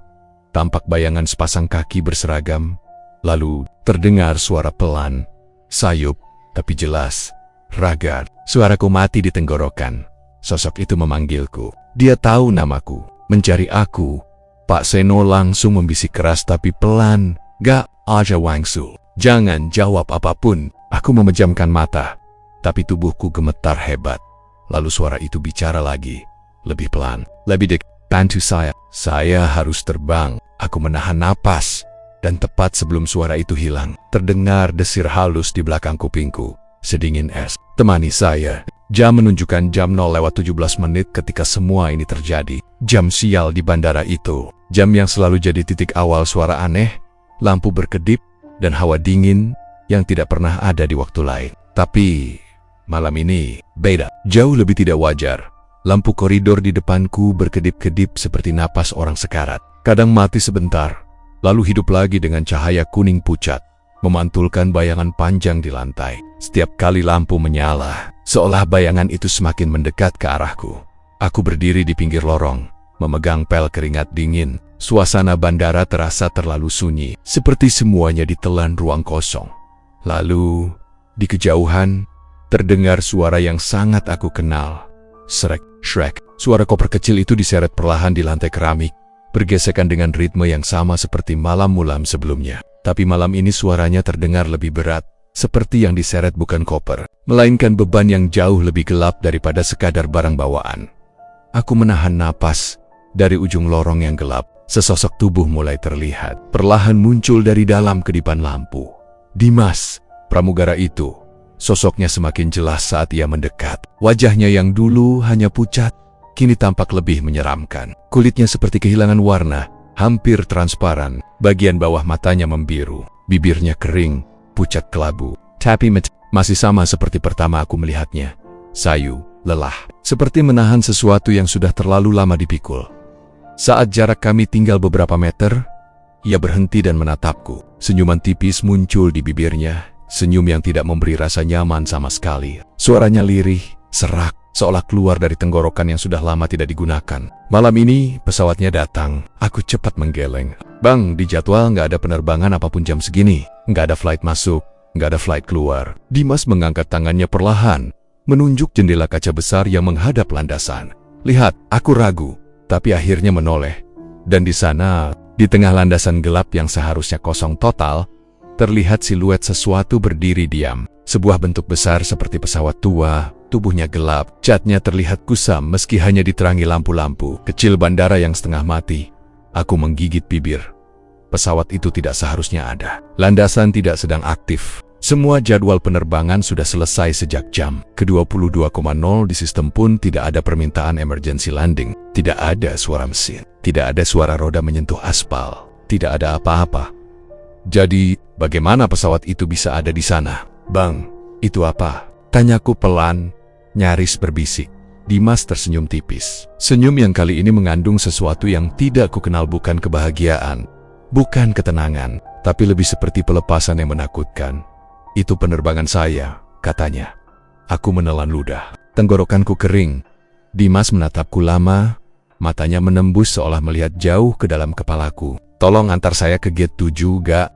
tampak bayangan sepasang kaki berseragam. Lalu terdengar suara pelan, sayup, tapi jelas. Ragar, suaraku mati di tenggorokan. Sosok itu memanggilku. Dia tahu namaku, mencari aku. Pak Seno langsung membisik keras tapi pelan. Gak, Aja Wangsul. Jangan jawab apapun. Aku memejamkan mata, tapi tubuhku gemetar hebat. Lalu suara itu bicara lagi, lebih pelan, lebih dekat. Bantu saya. Saya harus terbang. Aku menahan napas. Dan tepat sebelum suara itu hilang, terdengar desir halus di belakang kupingku. Sedingin es. Temani saya. Jam menunjukkan jam 0:17 ketika semua ini terjadi. Jam sial di bandara itu. Jam yang selalu jadi titik awal suara aneh, lampu berkedip, dan hawa dingin yang tidak pernah ada di waktu lain. Tapi malam ini beda. Jauh lebih tidak wajar. Lampu koridor di depanku berkedip-kedip seperti napas orang sekarat. Kadang mati sebentar, lalu hidup lagi dengan cahaya kuning pucat, memantulkan bayangan panjang di lantai. Setiap kali lampu menyala, seolah bayangan itu semakin mendekat ke arahku. Aku berdiri di pinggir lorong, memegang pel keringat dingin. Suasana bandara terasa terlalu sunyi, seperti semuanya ditelan ruang kosong. Lalu, di kejauhan, terdengar suara yang sangat aku kenal. Shrek, Shrek. Suara koper kecil itu diseret perlahan di lantai keramik, bergesekan dengan ritme yang sama seperti malam-malam sebelumnya. Tapi malam ini suaranya terdengar lebih berat, seperti yang diseret bukan koper, melainkan beban yang jauh lebih gelap daripada sekadar barang bawaan. Aku menahan napas. Dari ujung lorong yang gelap, sesosok tubuh mulai terlihat. Perlahan muncul dari dalam kedipan lampu. Dimas, pramugara itu. Sosoknya semakin jelas saat ia mendekat. Wajahnya yang dulu hanya pucat, kini tampak lebih menyeramkan. Kulitnya seperti kehilangan warna, hampir transparan. Bagian bawah matanya membiru, bibirnya kering, pucat kelabu. Tapi masih sama seperti pertama aku melihatnya. Sayu, lelah, seperti menahan sesuatu yang sudah terlalu lama dipikul. Saat jarak kami tinggal beberapa meter, ia berhenti dan menatapku. Senyuman tipis muncul di bibirnya. Senyum yang tidak memberi rasa nyaman sama sekali. Suaranya lirih, serak, seolah keluar dari tenggorokan yang sudah lama tidak digunakan. Malam ini, pesawatnya datang. Aku cepat menggeleng. Bang, di jadwal nggak ada penerbangan apapun jam segini. Nggak ada flight masuk, nggak ada flight keluar. Dimas mengangkat tangannya perlahan, menunjuk jendela kaca besar yang menghadap landasan. Lihat, aku ragu, tapi akhirnya menoleh. Dan di sana, di tengah landasan gelap yang seharusnya kosong total, terlihat siluet sesuatu berdiri diam. Sebuah bentuk besar seperti pesawat tua, tubuhnya gelap, catnya terlihat kusam meski hanya diterangi lampu-lampu kecil bandara yang setengah mati. Aku menggigit bibir. Pesawat itu tidak seharusnya ada. Landasan tidak sedang aktif. Semua jadwal penerbangan sudah selesai sejak jam ke-22.00 di sistem pun tidak ada permintaan emergency landing. Tidak ada suara mesin. Tidak ada suara roda menyentuh aspal. Tidak ada apa-apa. Jadi, bagaimana pesawat itu bisa ada di sana? Bang, itu apa? Tanyaku pelan, nyaris berbisik. Dimas tersenyum tipis. Senyum yang kali ini mengandung sesuatu yang tidak kukenal, bukan kebahagiaan, bukan ketenangan, tapi lebih seperti pelepasan yang menakutkan. Itu penerbangan saya, katanya. Aku menelan ludah. Tenggorokanku kering. Dimas menatapku lama, matanya menembus seolah melihat jauh ke dalam kepalaku. Tolong antar saya ke gate 7, gak?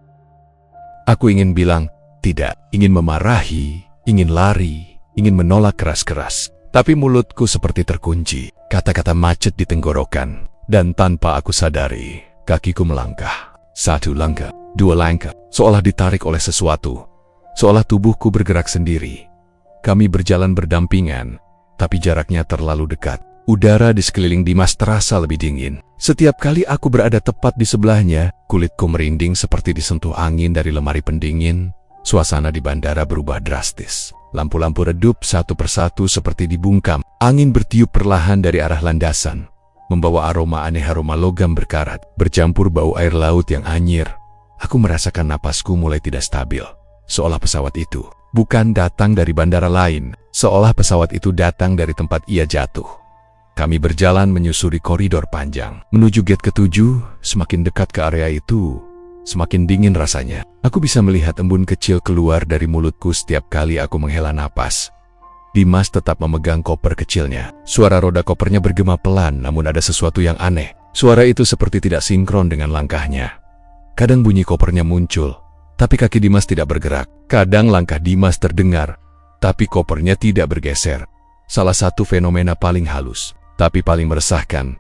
Aku ingin bilang, tidak, ingin memarahi, ingin lari, ingin menolak keras-keras. Tapi mulutku seperti terkunci, kata-kata macet di tenggorokan. Dan tanpa aku sadari, kakiku melangkah. 1 langkah, 2 langkah, seolah ditarik oleh sesuatu. Seolah tubuhku bergerak sendiri. Kami berjalan berdampingan, tapi jaraknya terlalu dekat. Udara di sekeliling Dimas terasa lebih dingin. Setiap kali aku berada tepat di sebelahnya, kulitku merinding seperti disentuh angin dari lemari pendingin. Suasana di bandara berubah drastis. Lampu-lampu redup satu persatu seperti dibungkam. Angin bertiup perlahan dari arah landasan, membawa aroma aneh, aroma logam berkarat, bercampur bau air laut yang anyir. Aku merasakan napasku mulai tidak stabil. Seolah pesawat itu bukan datang dari bandara lain. Seolah pesawat itu datang dari tempat ia jatuh. Kami berjalan menyusuri koridor panjang, menuju gate ke-7. Semakin dekat ke area itu, semakin dingin rasanya. Aku bisa melihat embun kecil keluar dari mulutku setiap kali aku menghela napas. Dimas tetap memegang koper kecilnya. Suara roda kopernya bergema pelan, namun ada sesuatu yang aneh. Suara itu seperti tidak sinkron dengan langkahnya. Kadang bunyi kopernya muncul, tapi kaki Dimas tidak bergerak. Kadang langkah Dimas terdengar, tapi kopernya tidak bergeser. Salah satu fenomena paling halus, tapi paling meresahkan.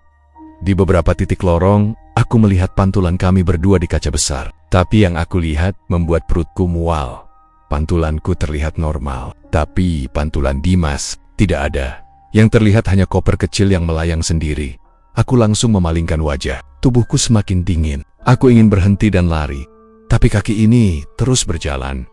Di beberapa titik lorong, aku melihat pantulan kami berdua di kaca besar. Tapi yang aku lihat membuat perutku mual. Pantulanku terlihat normal, tapi pantulan Dimas tidak ada. Yang terlihat hanya koper kecil yang melayang sendiri. Aku langsung memalingkan wajah. Tubuhku semakin dingin. Aku ingin berhenti dan lari, tapi kaki ini terus berjalan.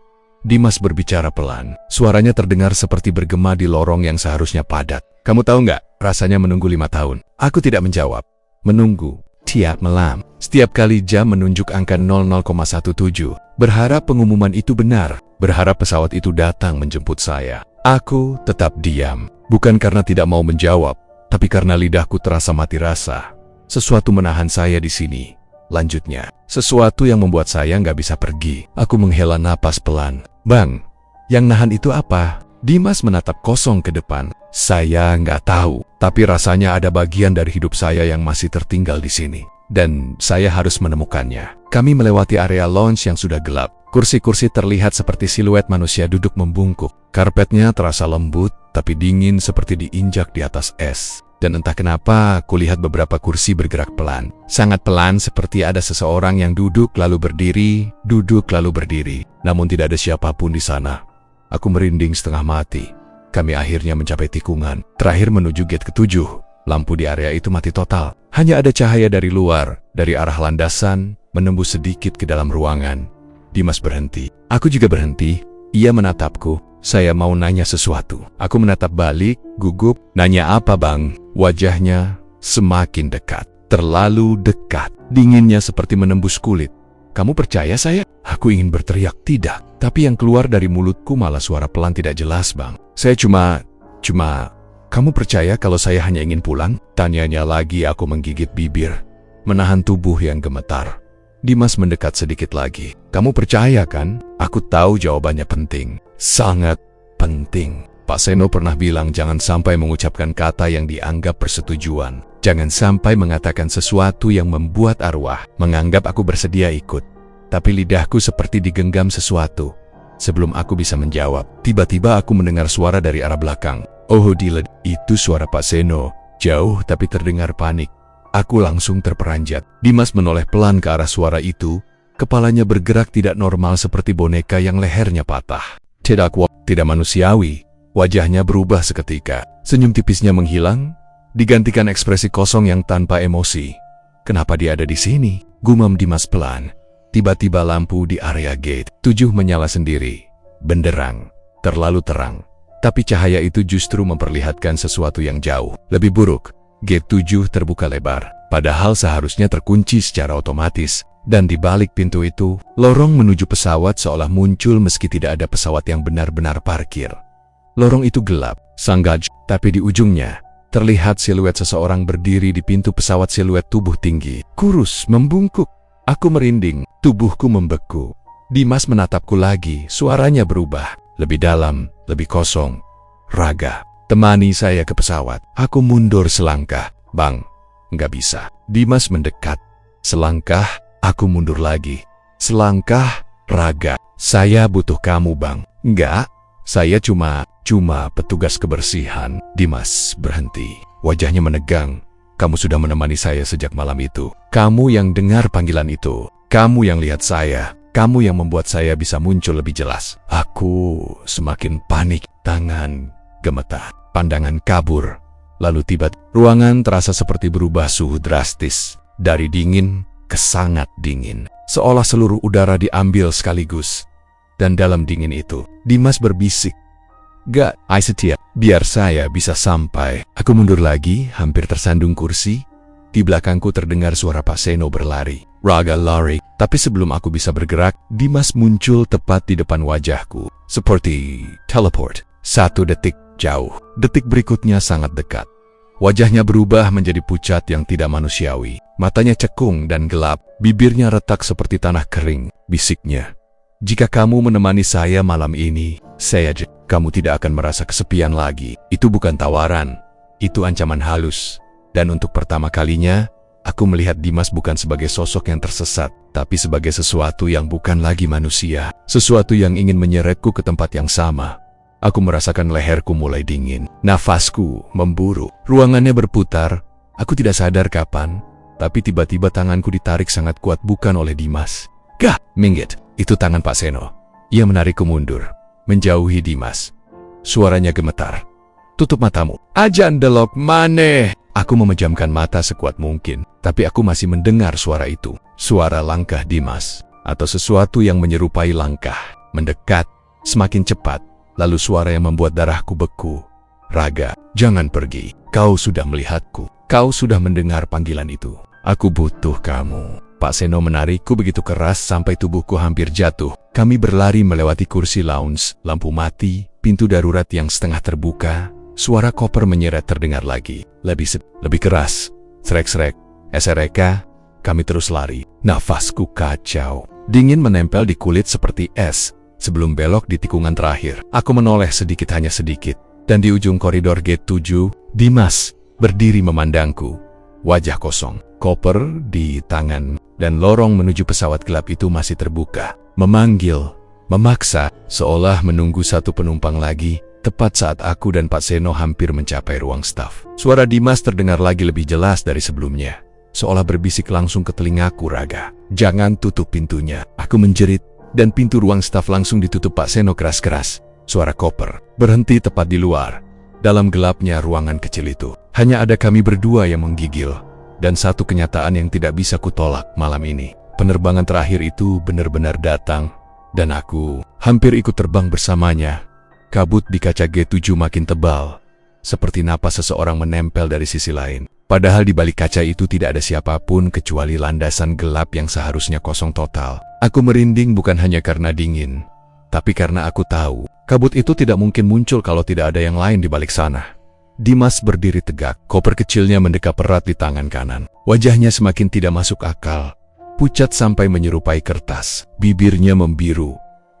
Dimas berbicara pelan. Suaranya terdengar seperti bergema di lorong yang seharusnya padat. Kamu tahu nggak, rasanya menunggu 5 tahun. Aku tidak menjawab. Menunggu. Tiap malam. Setiap kali jam menunjuk angka 00,17. Berharap pengumuman itu benar. Berharap pesawat itu datang menjemput saya. Aku tetap diam. Bukan karena tidak mau menjawab, tapi karena lidahku terasa mati rasa. Sesuatu menahan saya di sini. Lanjutnya, sesuatu yang membuat saya nggak bisa pergi. Aku menghela napas pelan. Bang, yang nahan itu apa? Dimas menatap kosong ke depan. Saya nggak tahu, tapi rasanya ada bagian dari hidup saya yang masih tertinggal di sini. Dan saya harus menemukannya. Kami melewati area lounge yang sudah gelap. Kursi-kursi terlihat seperti siluet manusia duduk membungkuk. Karpetnya terasa lembut, tapi dingin seperti diinjak di atas es. Dan entah kenapa, kulihat beberapa kursi bergerak pelan. Sangat pelan seperti ada seseorang yang duduk lalu berdiri, duduk lalu berdiri. Namun tidak ada siapapun di sana. Aku merinding setengah mati. Kami akhirnya mencapai tikungan. Terakhir menuju gate ke-7. Lampu di area itu mati total. Hanya ada cahaya dari luar, dari arah landasan, menembus sedikit ke dalam ruangan. Dimas berhenti. Aku juga berhenti. Ia menatapku. Saya mau nanya sesuatu. Aku menatap balik, gugup. Nanya apa, Bang? Wajahnya semakin dekat. Terlalu dekat. Dinginnya seperti menembus kulit. Kamu percaya saya? Aku ingin berteriak tidak. Tapi yang keluar dari mulutku malah suara pelan tidak jelas, Bang. Saya cuma... Kamu percaya kalau saya hanya ingin pulang? Tanyanya lagi. Aku menggigit bibir, menahan tubuh yang gemetar. Dimas mendekat sedikit lagi. Kamu percaya kan? Aku tahu jawabannya penting. Sangat penting. Pak Seno pernah bilang jangan sampai mengucapkan kata yang dianggap persetujuan. Jangan sampai mengatakan sesuatu yang membuat arwah menganggap aku bersedia ikut. Tapi lidahku seperti digenggam sesuatu. Sebelum aku bisa menjawab, tiba-tiba aku mendengar suara dari arah belakang. Oh Dile, itu suara Pak Seno. Jauh tapi terdengar panik. Aku langsung terperanjat. Dimas menoleh pelan ke arah suara itu. Kepalanya bergerak tidak normal seperti boneka yang lehernya patah. Tidak manusiawi. Wajahnya berubah seketika. Senyum tipisnya menghilang, digantikan ekspresi kosong yang tanpa emosi. Kenapa dia ada di sini? Gumam Dimas pelan. Tiba-tiba lampu di area gate 7 menyala sendiri. Benderang. Terlalu terang. Tapi cahaya itu justru memperlihatkan sesuatu yang jauh. Lebih buruk. Gate 7 terbuka lebar. Padahal seharusnya terkunci secara otomatis. Dan di balik pintu itu, lorong menuju pesawat seolah muncul meski tidak ada pesawat yang benar-benar parkir. Lorong itu gelap, sangat, tapi di ujungnya, terlihat siluet seseorang berdiri di pintu pesawat. Siluet tubuh tinggi, kurus, membungkuk. Aku merinding, tubuhku membeku. Dimas menatapku lagi, suaranya berubah. Lebih dalam, lebih kosong. Raga, temani saya ke pesawat. Aku mundur selangkah. Bang, nggak bisa. Dimas mendekat. Selangkah. Aku mundur lagi. Selangkah, Raga. Saya butuh kamu, Bang. Enggak, saya cuma petugas kebersihan. Dimas berhenti. Wajahnya menegang. Kamu sudah menemani saya sejak malam itu. Kamu yang dengar panggilan itu. Kamu yang lihat saya. Kamu yang membuat saya bisa muncul lebih jelas. Aku semakin panik. Tangan gemetar. Pandangan kabur. Lalu tiba-tiba ruangan terasa seperti berubah suhu drastis. Dari dingin ke sangat dingin, seolah seluruh udara diambil sekaligus. Dan dalam dingin itu, Dimas berbisik, "Gak, Aisetia, biar saya bisa sampai." Aku mundur lagi, hampir tersandung kursi. Di belakangku terdengar suara Pak Seno berlari. Raga lari, tapi sebelum aku bisa bergerak, Dimas muncul tepat di depan wajahku. Seperti teleport. 1 detik jauh, detik berikutnya sangat dekat. Wajahnya berubah menjadi pucat yang tidak manusiawi. Matanya cekung dan gelap, bibirnya retak seperti tanah kering. Bisiknya, "Jika kamu menemani saya malam ini, kamu tidak akan merasa kesepian lagi." Itu bukan tawaran, itu ancaman halus. Dan untuk pertama kalinya, aku melihat Dimas bukan sebagai sosok yang tersesat, tapi sebagai sesuatu yang bukan lagi manusia. Sesuatu yang ingin menyeretku ke tempat yang sama. Aku merasakan leherku mulai dingin. Nafasku memburu. Ruangannya berputar. Aku tidak sadar kapan, tapi tiba-tiba tanganku ditarik sangat kuat bukan oleh Dimas. "Gah, minggit." Itu tangan Pak Seno. Ia menarikku mundur, menjauhi Dimas. Suaranya gemetar. "Tutup matamu." "Ajan delok maneh." Aku memejamkan mata sekuat mungkin, tapi aku masih mendengar suara itu. Suara langkah Dimas, atau sesuatu yang menyerupai langkah, mendekat. semakin cepat, lalu suara yang membuat darahku beku. Raga, jangan pergi. Kau sudah melihatku. Kau sudah mendengar panggilan itu. Aku butuh kamu. Pak Seno menarikku begitu keras sampai tubuhku hampir jatuh. Kami berlari melewati kursi lounge, lampu mati, pintu darurat yang setengah terbuka. Suara koper menyeret terdengar lagi. Lebih keras. Srek-srek. Esereka. Kami terus lari. Nafasku kacau. Dingin menempel di kulit seperti es. Sebelum belok di tikungan terakhir, aku menoleh sedikit, hanya sedikit. Dan di ujung koridor gate 7, Dimas berdiri memandangku. Wajah kosong, koper di tangan, dan lorong menuju pesawat gelap itu masih terbuka. Memanggil, memaksa, seolah menunggu satu penumpang lagi, tepat saat aku dan Pak Seno hampir mencapai ruang staf. Suara Dimas terdengar lagi lebih jelas dari sebelumnya, seolah berbisik langsung ke telingaku. Raga, jangan tutup pintunya. Aku menjerit, dan pintu ruang staf langsung ditutup Pak Seno keras-keras. Suara koper berhenti tepat di luar. Dalam gelapnya ruangan kecil itu, hanya ada kami berdua yang menggigil. Dan satu kenyataan yang tidak bisa kutolak malam ini. Penerbangan terakhir itu benar-benar datang. Dan aku hampir ikut terbang bersamanya. Kabut di kaca G7 makin tebal. Seperti napas seseorang menempel dari sisi lain. Padahal di balik kaca itu tidak ada siapapun kecuali landasan gelap yang seharusnya kosong total. Aku merinding bukan hanya karena dingin, tapi karena aku tahu, kabut itu tidak mungkin muncul kalau tidak ada yang lain di balik sana. Dimas berdiri tegak, koper kecilnya mendekap erat di tangan kanan. Wajahnya semakin tidak masuk akal, pucat sampai menyerupai kertas, bibirnya membiru,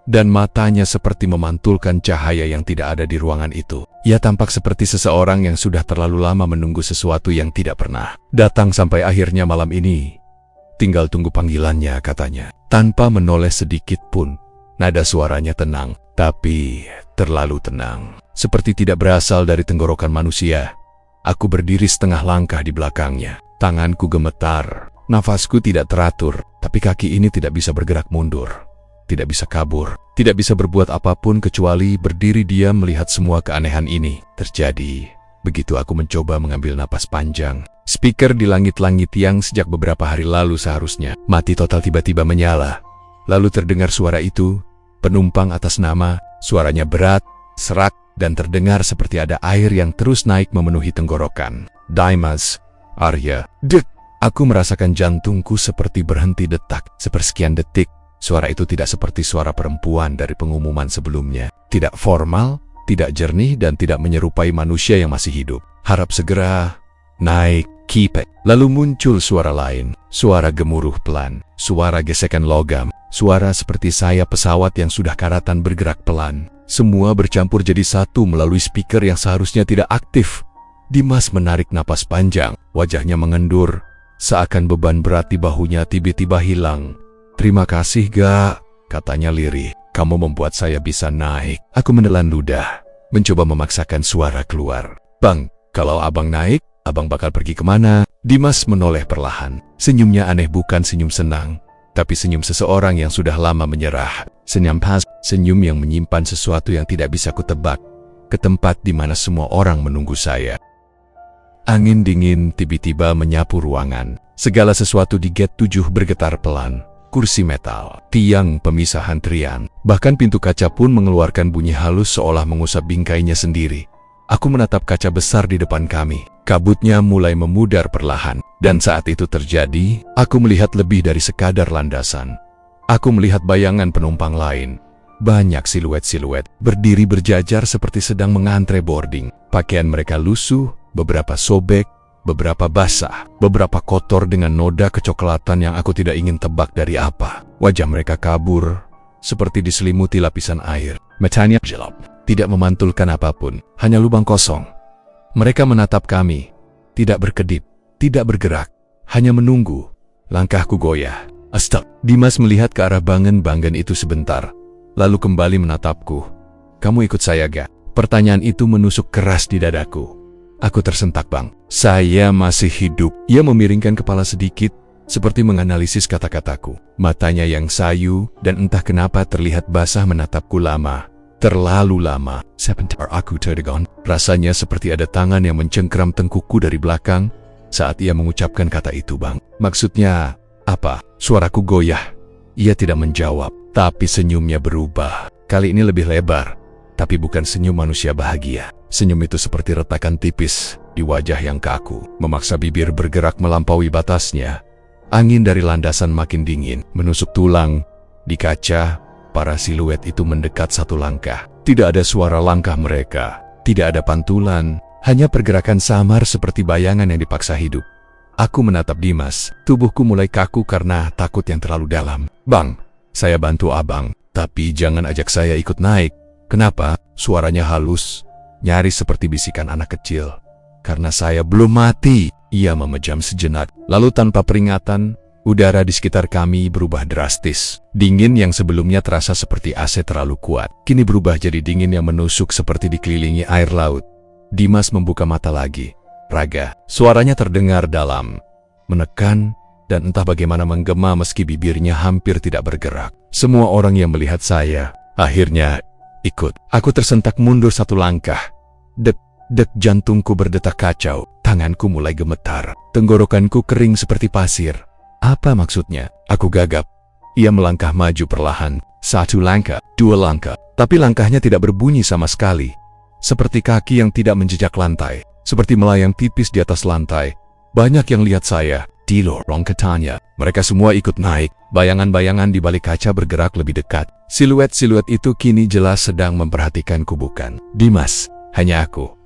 dan matanya seperti memantulkan cahaya yang tidak ada di ruangan itu. Ia tampak seperti seseorang yang sudah terlalu lama menunggu sesuatu yang tidak pernah datang sampai akhirnya malam ini. Tinggal tunggu panggilannya, katanya, tanpa menoleh sedikit pun. Nada suaranya tenang, tapi terlalu tenang, seperti tidak berasal dari tenggorokan manusia. Aku berdiri setengah langkah di belakangnya. Tanganku gemetar, nafasku tidak teratur, tapi kaki ini tidak bisa bergerak mundur. Tidak bisa kabur, tidak bisa berbuat apapun kecuali berdiri diam melihat semua keanehan ini terjadi. Begitu aku mencoba mengambil napas panjang, speaker di langit-langit yang sejak beberapa hari lalu seharusnya mati total tiba-tiba menyala. Lalu terdengar suara itu, penumpang atas nama, suaranya berat, serak, dan terdengar seperti ada air yang terus naik memenuhi tenggorokan. Dimas, Arya, dek. Aku merasakan jantungku seperti berhenti detak, sepersekian detik. Suara itu tidak seperti suara perempuan dari pengumuman sebelumnya. Tidak formal, tidak jernih, dan tidak menyerupai manusia yang masih hidup. Harap segera naik, keep it. Lalu muncul suara lain, suara gemuruh pelan, suara gesekan logam, suara seperti sayap pesawat yang sudah karatan bergerak pelan. Semua bercampur jadi satu melalui speaker yang seharusnya tidak aktif. Dimas menarik napas panjang, wajahnya mengendur, seakan beban berat di bahunya tiba-tiba hilang. Terima kasih, Gak, katanya lirih. Kamu membuat saya bisa naik. Aku menelan ludah, mencoba memaksakan suara keluar. Bang, kalau abang naik, abang bakal pergi kemana? Dimas menoleh perlahan. Senyumnya aneh, bukan senyum senang, tapi senyum seseorang yang sudah lama menyerah. Senyum pas, senyum yang menyimpan sesuatu yang tidak bisa kutebak. Ke tempat di mana semua orang menunggu saya. Angin dingin tiba-tiba menyapu ruangan. Segala sesuatu di gate 7 bergetar pelan. Kursi metal, tiang pemisah antrian, bahkan pintu kaca pun mengeluarkan bunyi halus seolah mengusap bingkainya sendiri. Aku menatap kaca besar di depan kami. Kabutnya mulai memudar perlahan, dan saat itu terjadi, aku melihat lebih dari sekadar landasan. Aku melihat bayangan penumpang lain. Banyak siluet-siluet, berdiri berjajar seperti sedang mengantre boarding. Pakaian mereka lusuh, beberapa sobek, beberapa basah, beberapa kotor dengan noda kecoklatan yang aku tidak ingin tebak dari apa. Wajah mereka kabur, seperti diselimuti lapisan air. Matanya gelap, tidak memantulkan apapun, hanya lubang kosong. Mereka menatap kami, tidak berkedip, tidak bergerak, hanya menunggu. Langkahku goyah. Astag. Dimas melihat ke arah bangen-bangen itu sebentar, lalu kembali menatapku. Kamu ikut saya, Gak? Pertanyaan itu menusuk keras di dadaku. Aku tersentak, Bang. Saya masih hidup. Ia memiringkan kepala sedikit, seperti menganalisis kata-kataku. Matanya yang sayu, dan entah kenapa terlihat basah menatapku lama. Terlalu lama. Sebentar aku terdegon. Rasanya seperti ada tangan yang mencengkeram tengkukku dari belakang saat ia mengucapkan kata itu, Bang. Maksudnya apa? Suaraku goyah. Ia tidak menjawab, tapi senyumnya berubah. Kali ini lebih lebar, tapi bukan senyum manusia bahagia. Senyum itu seperti retakan tipis di wajah yang kaku, memaksa bibir bergerak melampaui batasnya. Angin dari landasan makin dingin, menusuk tulang. Di kaca, para siluet itu mendekat satu langkah. Tidak ada suara langkah mereka, tidak ada pantulan, hanya pergerakan samar seperti bayangan yang dipaksa hidup. Aku menatap Dimas, tubuhku mulai kaku karena takut yang terlalu dalam. "Bang, saya bantu abang, tapi jangan ajak saya ikut naik." "Kenapa?" Suaranya halus, nyaris seperti bisikan anak kecil. "Karena saya belum mati." Ia memejam sejenak, lalu tanpa peringatan, udara di sekitar kami berubah drastis. Dingin yang sebelumnya terasa seperti AC terlalu kuat, kini berubah jadi dingin yang menusuk seperti dikelilingi air laut. Dimas membuka mata lagi. "Raga." Suaranya terdengar dalam, menekan, dan entah bagaimana menggema meski bibirnya hampir tidak bergerak. Semua orang yang melihat saya, akhirnya ikut. Aku tersentak mundur satu langkah. Dek jantungku berdetak kacau, tanganku mulai gemetar, tenggorokanku kering seperti pasir. "Apa maksudnya?" Aku gagap. Ia melangkah maju perlahan, satu langkah, dua langkah, tapi langkahnya tidak berbunyi sama sekali. Seperti kaki yang tidak menjejak lantai, seperti melayang tipis di atas lantai. Banyak yang lihat saya, di lorong katanya. Mereka semua ikut naik, bayangan-bayangan di balik kaca bergerak lebih dekat. Siluet-siluet itu kini jelas sedang memperhatikanku bukan Dimas, hanya aku.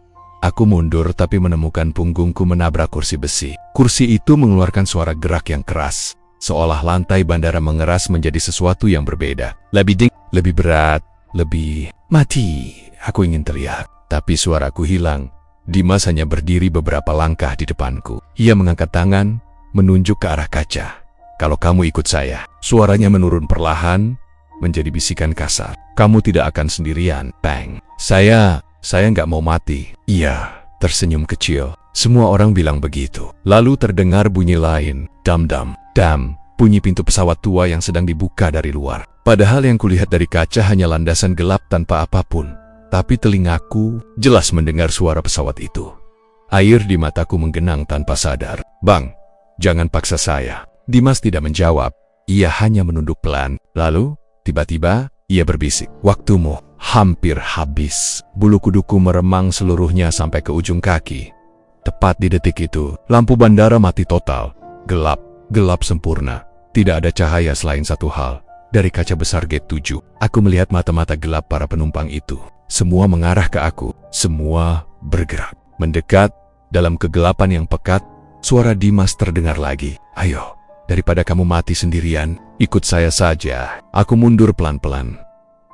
Aku mundur tapi menemukan punggungku menabrak kursi besi. Kursi itu mengeluarkan suara gerak yang keras, seolah lantai bandara mengeras menjadi sesuatu yang berbeda. Lebih lebih berat, lebih mati. Aku ingin teriak, tapi suaraku hilang. Dimas hanya berdiri beberapa langkah di depanku. Ia mengangkat tangan, menunjuk ke arah kaca. "Kalau kamu ikut saya." Suaranya menurun perlahan, menjadi bisikan kasar. "Kamu tidak akan sendirian, Bang. Saya nggak mau mati." Ia tersenyum kecil. Semua orang bilang begitu. Lalu terdengar bunyi lain. Dam, bunyi pintu pesawat tua yang sedang dibuka dari luar. Padahal yang kulihat dari kaca hanya landasan gelap tanpa apapun. Tapi telingaku jelas mendengar suara pesawat itu. Air di mataku menggenang tanpa sadar. "Bang, jangan paksa saya." Dimas tidak menjawab. Ia hanya menunduk pelan. Lalu, tiba-tiba, ia berbisik, "Waktumu hampir habis." Bulu kuduku meremang seluruhnya sampai ke ujung kaki. Tepat di detik itu, lampu bandara mati total. Gelap sempurna. Tidak ada cahaya selain satu hal. Dari kaca besar gate 7, aku melihat mata-mata gelap para penumpang itu. Semua mengarah ke aku. Semua bergerak. Mendekat, dalam kegelapan yang pekat, suara Dimas terdengar lagi. "Ayo, daripada kamu mati sendirian, ikut saya saja." Aku mundur pelan-pelan.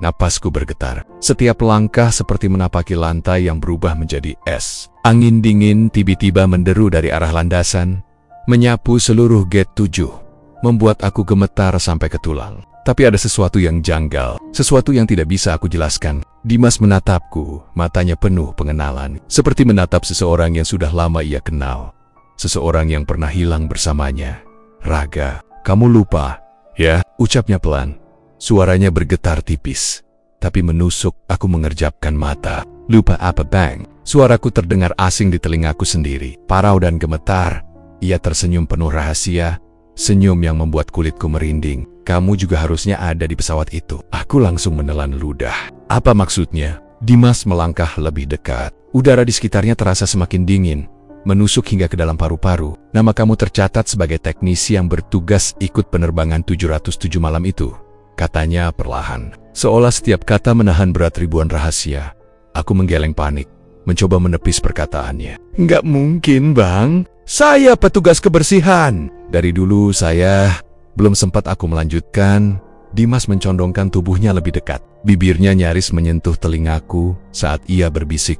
Napasku bergetar. Setiap langkah seperti menapaki lantai yang berubah menjadi es. Angin dingin tiba-tiba menderu dari arah landasan, menyapu seluruh gate 7, membuat aku gemetar sampai ke tulang. Tapi ada sesuatu yang janggal, sesuatu yang tidak bisa aku jelaskan. Dimas menatapku, matanya penuh pengenalan, seperti menatap seseorang yang sudah lama ia kenal. Seseorang yang pernah hilang bersamanya. "Raga, kamu lupa." "Ya," ucapnya pelan. Suaranya bergetar tipis, tapi menusuk. Aku mengerjapkan mata. "Lupa apa, Bang?" Suaraku terdengar asing di telingaku sendiri. Parau dan gemetar. Ia tersenyum penuh rahasia, senyum yang membuat kulitku merinding. "Kamu juga harusnya ada di pesawat itu." Aku langsung menelan ludah. "Apa maksudnya?" Dimas melangkah lebih dekat. Udara di sekitarnya terasa semakin dingin, menusuk hingga ke dalam paru-paru. "Nama kamu tercatat sebagai teknisi yang bertugas ikut penerbangan 707 malam itu," katanya perlahan, seolah setiap kata menahan berat ribuan rahasia. Aku menggeleng panik, mencoba menepis perkataannya. "Nggak mungkin, Bang. Saya petugas kebersihan." Dari dulu saya... Belum sempat aku melanjutkan, Dimas mencondongkan tubuhnya lebih dekat. Bibirnya nyaris menyentuh telingaku saat ia berbisik,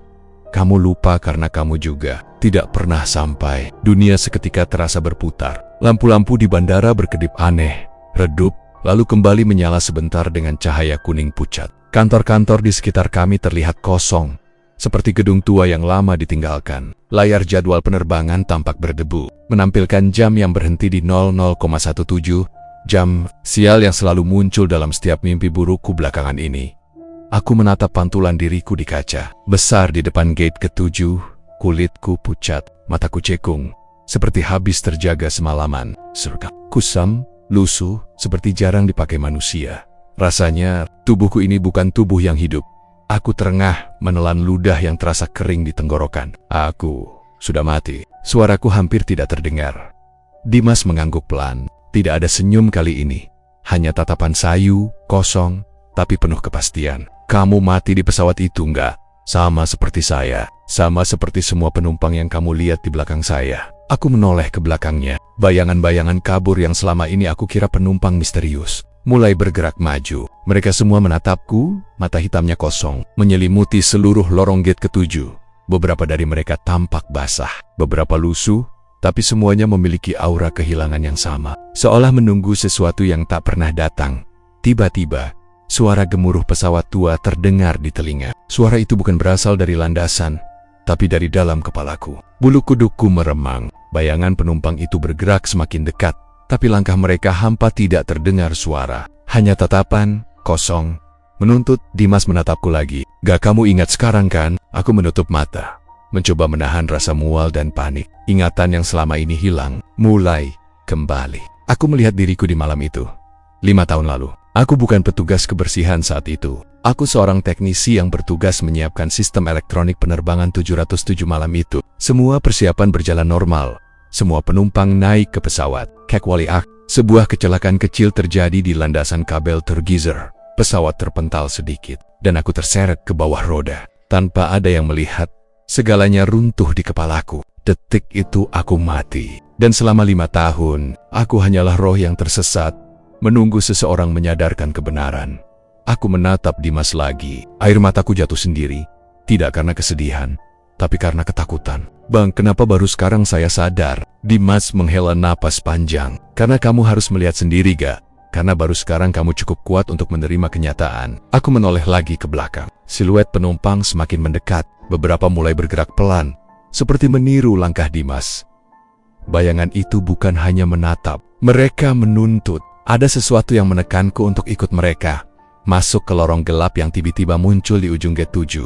"Kamu lupa karena kamu juga tidak pernah sampai." Dunia seketika terasa berputar. Lampu-lampu di bandara berkedip aneh, redup, lalu kembali menyala sebentar dengan cahaya kuning pucat. Kantor-kantor di sekitar kami terlihat kosong, seperti gedung tua yang lama ditinggalkan. Layar jadwal penerbangan tampak berdebu, menampilkan jam yang berhenti di 00,17, jam sial yang selalu muncul dalam setiap mimpi burukku belakangan ini. Aku menatap pantulan diriku di kaca, besar di depan gate ke-7, kulitku pucat, mataku cekung, seperti habis terjaga semalaman. Surga kusam, lusuh, seperti jarang dipakai manusia. Rasanya tubuhku ini bukan tubuh yang hidup. Aku terengah menelan ludah yang terasa kering di tenggorokan. Aku sudah mati. Suaraku hampir tidak terdengar. Dimas mengangguk pelan. Tidak ada senyum kali ini. Hanya tatapan sayu, kosong, tapi penuh kepastian. Kamu mati di pesawat itu enggak? Sama seperti saya. Sama seperti semua penumpang yang kamu lihat di belakang saya. Aku menoleh ke belakangnya. Bayangan-bayangan kabur yang selama ini aku kira penumpang misterius mulai bergerak maju. Mereka semua menatapku, mata hitamnya kosong, menyelimuti seluruh lorong gate ke-7. Beberapa dari mereka tampak basah, beberapa lusuh, tapi semuanya memiliki aura kehilangan yang sama. Seolah menunggu sesuatu yang tak pernah datang. Tiba-tiba, suara gemuruh pesawat tua terdengar di telinga. Suara itu bukan berasal dari landasan, tapi dari dalam kepalaku. Bulu kudukku meremang. Bayangan penumpang itu bergerak semakin dekat, tapi langkah mereka hampa, tidak terdengar suara. Hanya tatapan, kosong, menuntut. Dimas menatapku lagi. Gak kamu ingat sekarang kan? Aku menutup mata, mencoba menahan rasa mual dan panik. Ingatan yang selama ini hilang, mulai kembali. Aku melihat diriku di malam itu. 5 tahun lalu. Aku bukan petugas kebersihan saat itu. Aku seorang teknisi yang bertugas menyiapkan sistem elektronik penerbangan 707 malam itu. Semua persiapan berjalan normal. Semua penumpang naik ke pesawat. Sebuah kecelakaan kecil terjadi di landasan kabel Turgizer. Pesawat terpental sedikit, dan aku terseret ke bawah roda. Tanpa ada yang melihat, segalanya runtuh di kepalaku. Detik itu aku mati. Dan selama 5 tahun, aku hanyalah roh yang tersesat, menunggu seseorang menyadarkan kebenaran. Aku menatap Dimas lagi. Air mataku jatuh sendiri. Tidak karena kesedihan, tapi karena ketakutan. Bang, kenapa baru sekarang saya sadar? Dimas menghela napas panjang. Karena kamu harus melihat sendiri, gak? Karena baru sekarang kamu cukup kuat untuk menerima kenyataan. Aku menoleh lagi ke belakang. Siluet penumpang semakin mendekat. Beberapa mulai bergerak pelan, seperti meniru langkah Dimas. Bayangan itu bukan hanya menatap. Mereka menuntut. Ada sesuatu yang menekanku untuk ikut mereka. Masuk ke lorong gelap yang tiba-tiba muncul di ujung gate 7.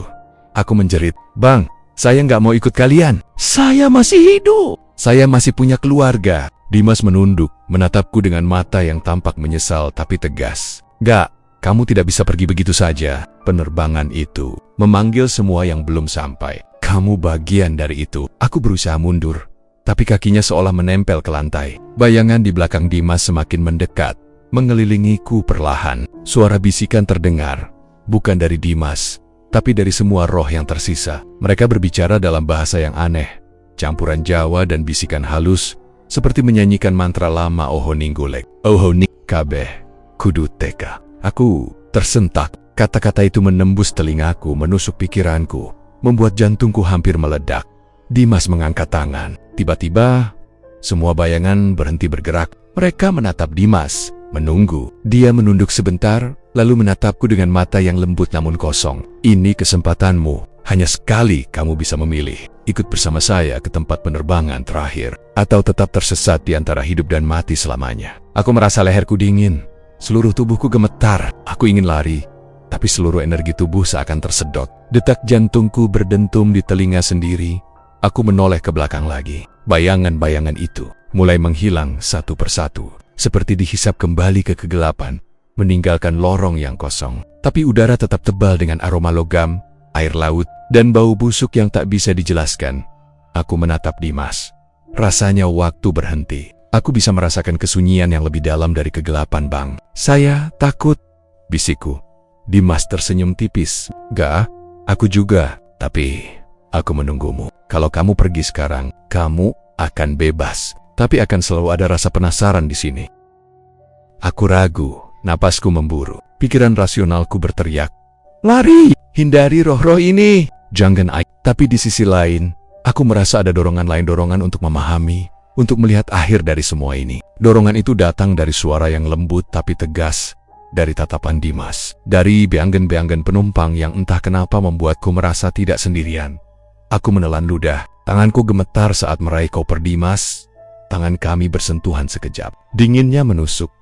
Aku menjerit, Bang, saya nggak mau ikut kalian. Saya masih hidup. Saya masih punya keluarga. Dimas menunduk, menatapku dengan mata yang tampak menyesal tapi tegas. Nggak, kamu tidak bisa pergi begitu saja. Penerbangan itu memanggil semua yang belum sampai. Kamu bagian dari itu. Aku berusaha mundur, tapi kakinya seolah menempel ke lantai. Bayangan di belakang Dimas semakin mendekat, mengelilingiku perlahan. Suara bisikan terdengar, bukan dari Dimas, tapi dari semua roh yang tersisa. Mereka berbicara dalam bahasa yang aneh, campuran Jawa dan bisikan halus, seperti menyanyikan mantra lama. Ohoninggolek, Ohoning kabeh, kudu teka. Aku tersentak. Kata-kata itu menembus telingaku, menusuk pikiranku, membuat jantungku hampir meledak. Dimas mengangkat tangan. Tiba-tiba, semua bayangan berhenti bergerak. Mereka menatap Dimas, menunggu. Dia menunduk sebentar, lalu menatapku dengan mata yang lembut namun kosong. Ini kesempatanmu. Hanya sekali kamu bisa memilih. Ikut bersama saya ke tempat penerbangan terakhir, atau tetap tersesat di antara hidup dan mati selamanya. Aku merasa leherku dingin. Seluruh tubuhku gemetar. Aku ingin lari, tapi seluruh energi tubuh seakan tersedot. Detak jantungku berdentum di telinga sendiri. Aku menoleh ke belakang lagi. Bayangan-bayangan itu mulai menghilang satu persatu, seperti dihisap kembali ke kegelapan, meninggalkan lorong yang kosong. Tapi udara tetap tebal dengan aroma logam, air laut, dan bau busuk yang tak bisa dijelaskan. Aku menatap Dimas. Rasanya waktu berhenti. Aku bisa merasakan kesunyian yang lebih dalam dari kegelapan, Bang. Saya takut, bisikku. Dimas tersenyum tipis. Gak, aku juga. Tapi aku menunggumu. Kalau kamu pergi sekarang, kamu akan bebas. Tapi akan selalu ada rasa penasaran di sini. Aku ragu, napasku memburu. Pikiran rasionalku berteriak, lari, hindari roh-roh ini. Jangan. Tapi di sisi lain, aku merasa ada dorongan lain, dorongan untuk memahami, untuk melihat akhir dari semua ini. Dorongan itu datang dari suara yang lembut tapi tegas, dari tatapan Dimas, dari beanggen-beanggen penumpang yang entah kenapa membuatku merasa tidak sendirian. Aku menelan ludah, tanganku gemetar saat meraih koper Dimas. Tangan kami bersentuhan sekejap. Dinginnya menusuk.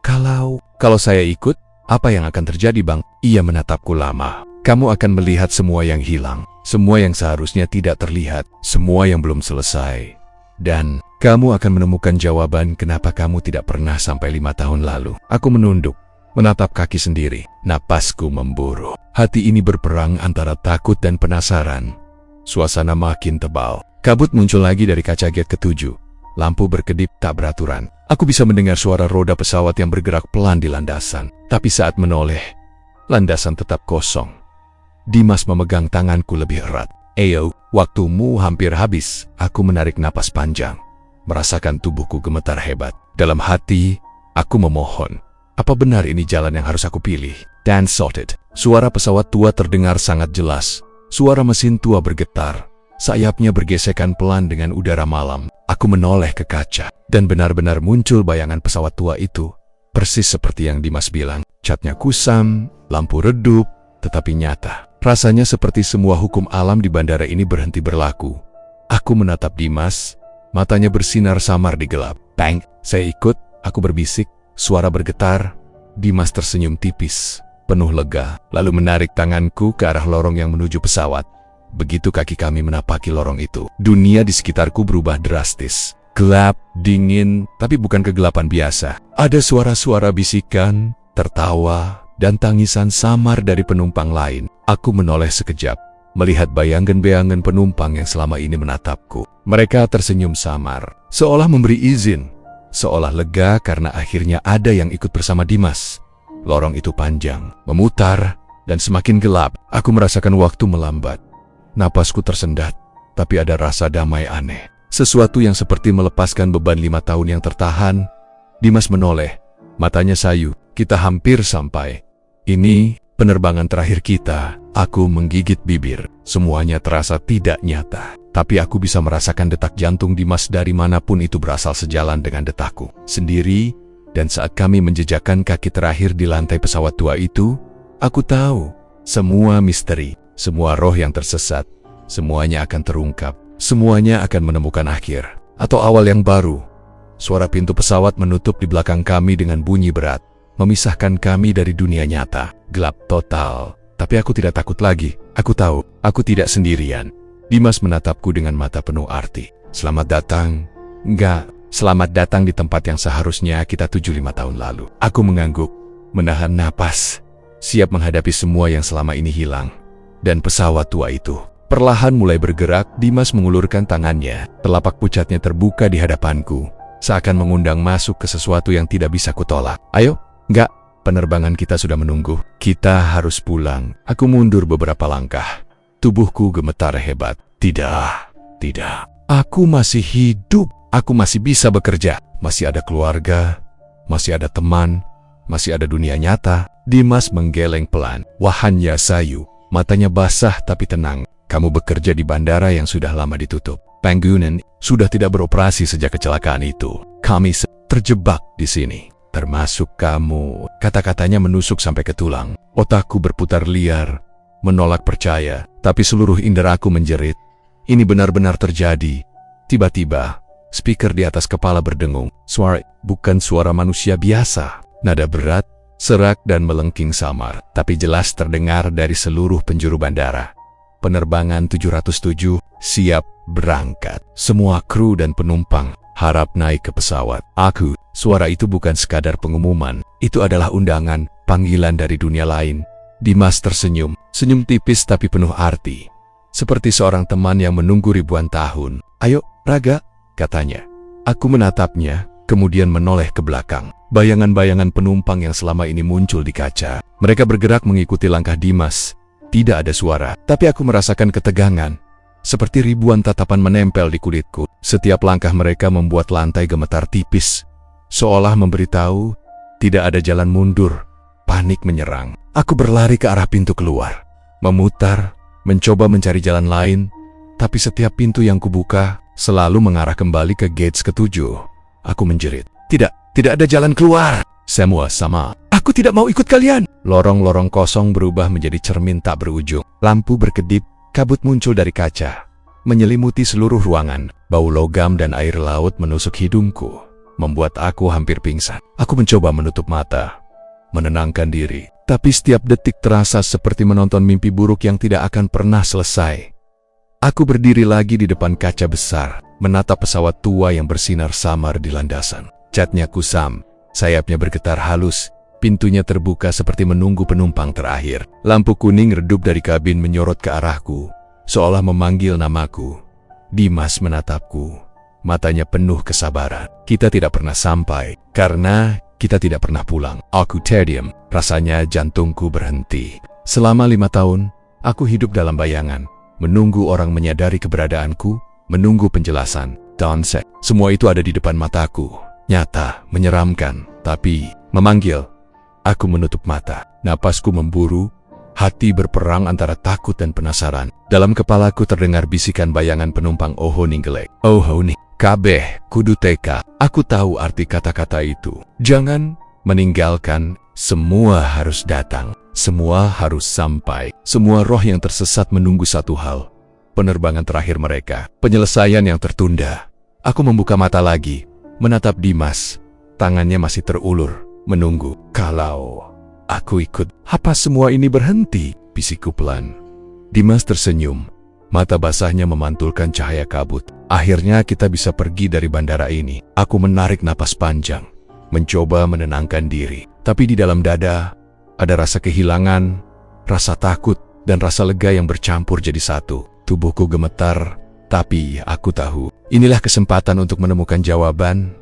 Kalau saya ikut, apa yang akan terjadi, Bang? Ia menatapku lama. Kamu akan melihat semua yang hilang, semua yang seharusnya tidak terlihat, semua yang belum selesai. Dan kamu akan menemukan jawaban kenapa kamu tidak pernah sampai 5 tahun lalu. Aku menunduk. menatap kaki sendiri. Napasku memburu. Hati ini berperang antara takut dan penasaran. Suasana makin tebal. Kabut muncul lagi dari kaca gate ke-7. Lampu berkedip tak beraturan. Aku bisa mendengar suara roda pesawat yang bergerak pelan di landasan. Tapi saat menoleh, landasan tetap kosong. Dimas memegang tanganku lebih erat. "Eyo, waktumu hampir habis." Aku menarik napas panjang, merasakan tubuhku gemetar hebat. Dalam hati, aku memohon, apa benar ini jalan yang harus aku pilih? Dan sorted. Suara pesawat tua terdengar sangat jelas. Suara mesin tua bergetar. Sayapnya bergesekan pelan dengan udara malam. Aku menoleh ke kaca, dan benar-benar muncul bayangan pesawat tua itu. Persis seperti yang Dimas bilang. Catnya kusam, lampu redup, tetapi nyata. Rasanya seperti semua hukum alam di bandara ini berhenti berlaku. Aku menatap Dimas, matanya bersinar samar di gelap. "Bang, saya ikut," aku berbisik. Suara bergetar. Dimas tersenyum tipis, penuh lega, lalu menarik tanganku ke arah lorong yang menuju pesawat. Begitu kaki kami menapaki lorong itu, dunia di sekitarku berubah drastis. Gelap, dingin, tapi bukan kegelapan biasa. Ada suara-suara bisikan, tertawa, dan tangisan samar dari penumpang lain. Aku menoleh sekejap, melihat bayangan-bayangan penumpang yang selama ini menatapku. Mereka tersenyum samar, seolah memberi izin, seolah lega karena akhirnya ada yang ikut bersama Dimas. Lorong itu panjang, memutar, dan semakin gelap. Aku merasakan waktu melambat. Napasku tersendat, tapi ada rasa damai aneh. Sesuatu yang seperti melepaskan beban 5 tahun yang tertahan. Dimas menoleh, matanya sayu. "Kita hampir sampai. Ini penerbangan terakhir kita." Aku menggigit bibir. Semuanya terasa tidak nyata. Tapi aku bisa merasakan detak jantung Dimas dari manapun itu berasal sejalan dengan detakku sendiri. Dan saat kami menjejakkan kaki terakhir di lantai pesawat tua itu, aku tahu semua misteri, semua roh yang tersesat, semuanya akan terungkap. Semuanya akan menemukan akhir, atau awal yang baru. Suara pintu pesawat menutup di belakang kami dengan bunyi berat, memisahkan kami dari dunia nyata. Gelap total, tapi aku tidak takut lagi. Aku tahu, aku tidak sendirian. Dimas menatapku dengan mata penuh arti. "Selamat datang." "Enggak, selamat datang di tempat yang seharusnya kita tuju 5 tahun lalu." Aku mengangguk, menahan napas, siap menghadapi semua yang selama ini hilang. Dan pesawat tua itu perlahan mulai bergerak. Dimas mengulurkan tangannya, telapak pucatnya terbuka di hadapanku, seakan mengundang masuk ke sesuatu yang tidak bisa kutolak. "Ayo." "Enggak, penerbangan kita sudah menunggu. Kita harus pulang." Aku mundur beberapa langkah. Tubuhku gemetar hebat. Tidak. Aku masih hidup. Aku masih bisa bekerja. Masih ada keluarga. Masih ada teman. Masih ada dunia nyata. Dimas menggeleng pelan. Wajahnya sayu. Matanya basah tapi tenang. "Kamu bekerja di bandara yang sudah lama ditutup. Panggunan sudah tidak beroperasi sejak kecelakaan itu. Kami terjebak di sini. Termasuk kamu." Kata-katanya menusuk sampai ke tulang. Otakku berputar liar, menolak percaya, tapi seluruh inderaku menjerit. Ini benar-benar terjadi. Tiba-tiba, speaker di atas kepala berdengung. Suara bukan suara manusia biasa. Nada berat, serak dan melengking samar, tapi jelas terdengar dari seluruh penjuru bandara. "Penerbangan 707 siap berangkat. Semua kru dan penumpang harap naik ke pesawat." Suara itu bukan sekadar pengumuman. Itu adalah undangan, panggilan dari dunia lain. Dimas tersenyum, senyum tipis tapi penuh arti. Seperti seorang teman yang menunggu ribuan tahun. "Ayo, Raga," katanya. Aku menatapnya, kemudian menoleh ke belakang. Bayangan-bayangan penumpang yang selama ini muncul di kaca. Mereka bergerak mengikuti langkah Dimas. Tidak ada suara, tapi aku merasakan ketegangan. Seperti ribuan tatapan menempel di kulitku. Setiap langkah mereka membuat lantai gemetar tipis, seolah memberitahu tidak ada jalan mundur. Panik menyerang. Aku berlari ke arah pintu keluar, memutar, mencoba mencari jalan lain, tapi setiap pintu yang kubuka selalu mengarah kembali ke gates ke-7. Aku menjerit, Tidak ada jalan keluar." "Semua sama. Aku tidak mau ikut kalian." Lorong-lorong kosong berubah menjadi cermin tak berujung. Lampu berkedip, kabut muncul dari kaca, menyelimuti seluruh ruangan. Bau logam dan air laut menusuk hidungku, membuat aku hampir pingsan. Aku mencoba menutup mata, menenangkan diri, tapi setiap detik terasa seperti menonton mimpi buruk yang tidak akan pernah selesai. Aku berdiri lagi di depan kaca besar, menatap pesawat tua yang bersinar samar di landasan. Catnya kusam, sayapnya bergetar halus, Pintunya terbuka seperti menunggu penumpang terakhir. Lampu kuning redup dari kabin menyorot ke arahku, seolah memanggil namaku. Dimas menatapku. Matanya penuh kesabaran. Kita tidak pernah sampai, karena kita tidak pernah pulang. Aku terdiam. Rasanya jantungku berhenti. Selama 5 tahun, aku hidup dalam bayangan. Menunggu orang menyadari keberadaanku, menunggu penjelasan. Donsek. Semua itu ada di depan mataku. Nyata, menyeramkan, tapi memanggil. Aku menutup mata. Napasku memburu. Hati berperang antara takut dan penasaran. Dalam kepalaku terdengar bisikan bayangan penumpang Oho Ninggelek. Oho nih, kabeh, kudu teka. Aku tahu arti kata-kata itu. Jangan meninggalkan, semua harus datang. Semua harus sampai. Semua roh yang tersesat menunggu satu hal. Penerbangan terakhir mereka. Penyelesaian yang tertunda. Aku membuka mata lagi. Menatap Dimas. Tangannya masih terulur. Menunggu. Kalau aku ikut, apa semua ini berhenti? Bisikku pelan. Dimas tersenyum. Mata basahnya memantulkan cahaya kabut. Akhirnya kita bisa pergi dari bandara ini. Aku menarik napas panjang. Mencoba menenangkan diri. Tapi di dalam dada, ada rasa kehilangan, rasa takut, dan rasa lega yang bercampur jadi satu. Tubuhku gemetar, tapi aku tahu. Inilah kesempatan untuk menemukan jawaban,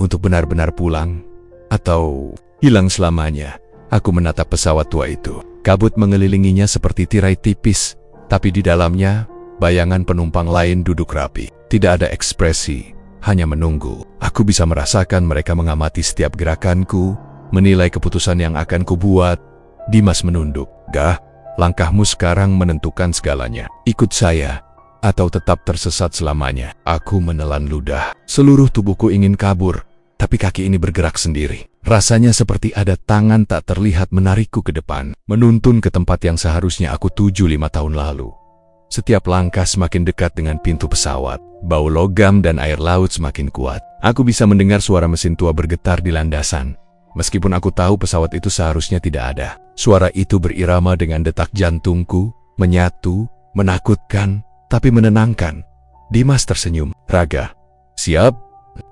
untuk benar-benar pulang, atau hilang selamanya. Aku menatap pesawat tua itu. Kabut mengelilinginya seperti tirai tipis, tapi di dalamnya, bayangan penumpang lain duduk rapi. Tidak ada ekspresi, hanya menunggu. Aku bisa merasakan mereka mengamati setiap gerakanku, menilai keputusan yang akan kubuat. Dimas menunduk. Gah, langkahmu sekarang menentukan segalanya. Ikut saya, atau tetap tersesat selamanya. Aku menelan ludah. Seluruh tubuhku ingin kabur, tapi kaki ini bergerak sendiri. Rasanya seperti ada tangan tak terlihat menarikku ke depan, menuntun ke tempat yang seharusnya aku tuju 5 tahun lalu. Setiap langkah semakin dekat dengan pintu pesawat. Bau logam dan air laut semakin kuat. Aku bisa mendengar suara mesin tua bergetar di landasan. Meskipun aku tahu pesawat itu seharusnya tidak ada. Suara itu berirama dengan detak jantungku, menyatu, menakutkan, tapi menenangkan. Dimas tersenyum. Raga, siap?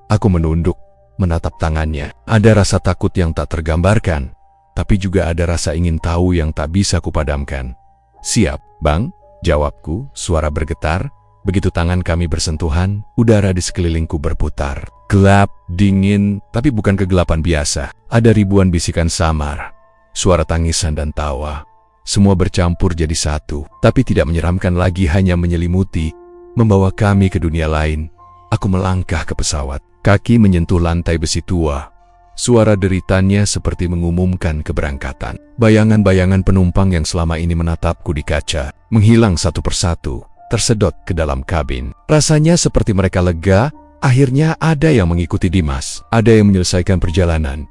Aku menunduk, menatap tangannya. Ada rasa takut yang tak tergambarkan, tapi juga ada rasa ingin tahu yang tak bisa kupadamkan. Siap, Bang? Jawabku, suara bergetar. Begitu tangan kami bersentuhan, udara di sekelilingku berputar. Gelap, dingin, tapi bukan kegelapan biasa. Ada ribuan bisikan samar, suara tangisan dan tawa. Semua bercampur jadi satu, tapi tidak menyeramkan lagi, hanya menyelimuti, membawa kami ke dunia lain. Aku melangkah ke pesawat. Kaki menyentuh lantai besi tua. Suara deritannya seperti mengumumkan keberangkatan. Bayangan-bayangan penumpang yang selama ini menatapku di kaca menghilang satu persatu, tersedot ke dalam kabin. Rasanya seperti mereka lega. Akhirnya ada yang mengikuti Dimas, ada yang menyelesaikan perjalanan.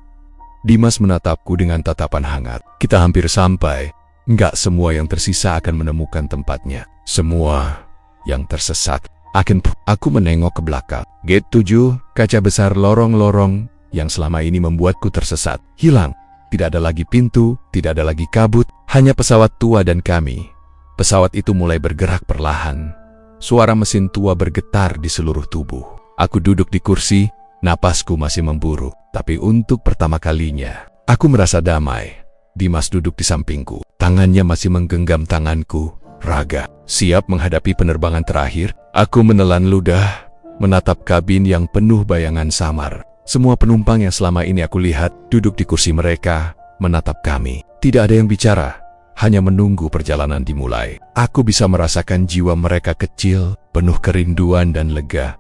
Dimas menatapku dengan tatapan hangat. Kita hampir sampai. Enggak semua yang tersisa akan menemukan tempatnya. Semua yang tersesat. Aku menengok ke belakang. Gate 7, kaca besar lorong-lorong yang selama ini membuatku tersesat, hilang. Tidak ada lagi pintu, tidak ada lagi kabut, hanya pesawat tua dan kami. Pesawat itu mulai bergerak perlahan. Suara mesin tua bergetar di seluruh tubuh. Aku duduk di kursi, napasku masih memburu. Tapi untuk pertama kalinya, aku merasa damai. Dimas duduk di sampingku. Tangannya masih menggenggam tanganku. Raga, siap menghadapi penerbangan terakhir? Aku menelan ludah, menatap kabin yang penuh bayangan samar. Semua penumpang yang selama ini aku lihat duduk di kursi mereka, menatap kami. Tidak ada yang bicara, hanya menunggu perjalanan dimulai. Aku bisa merasakan jiwa mereka kecil, penuh kerinduan dan lega.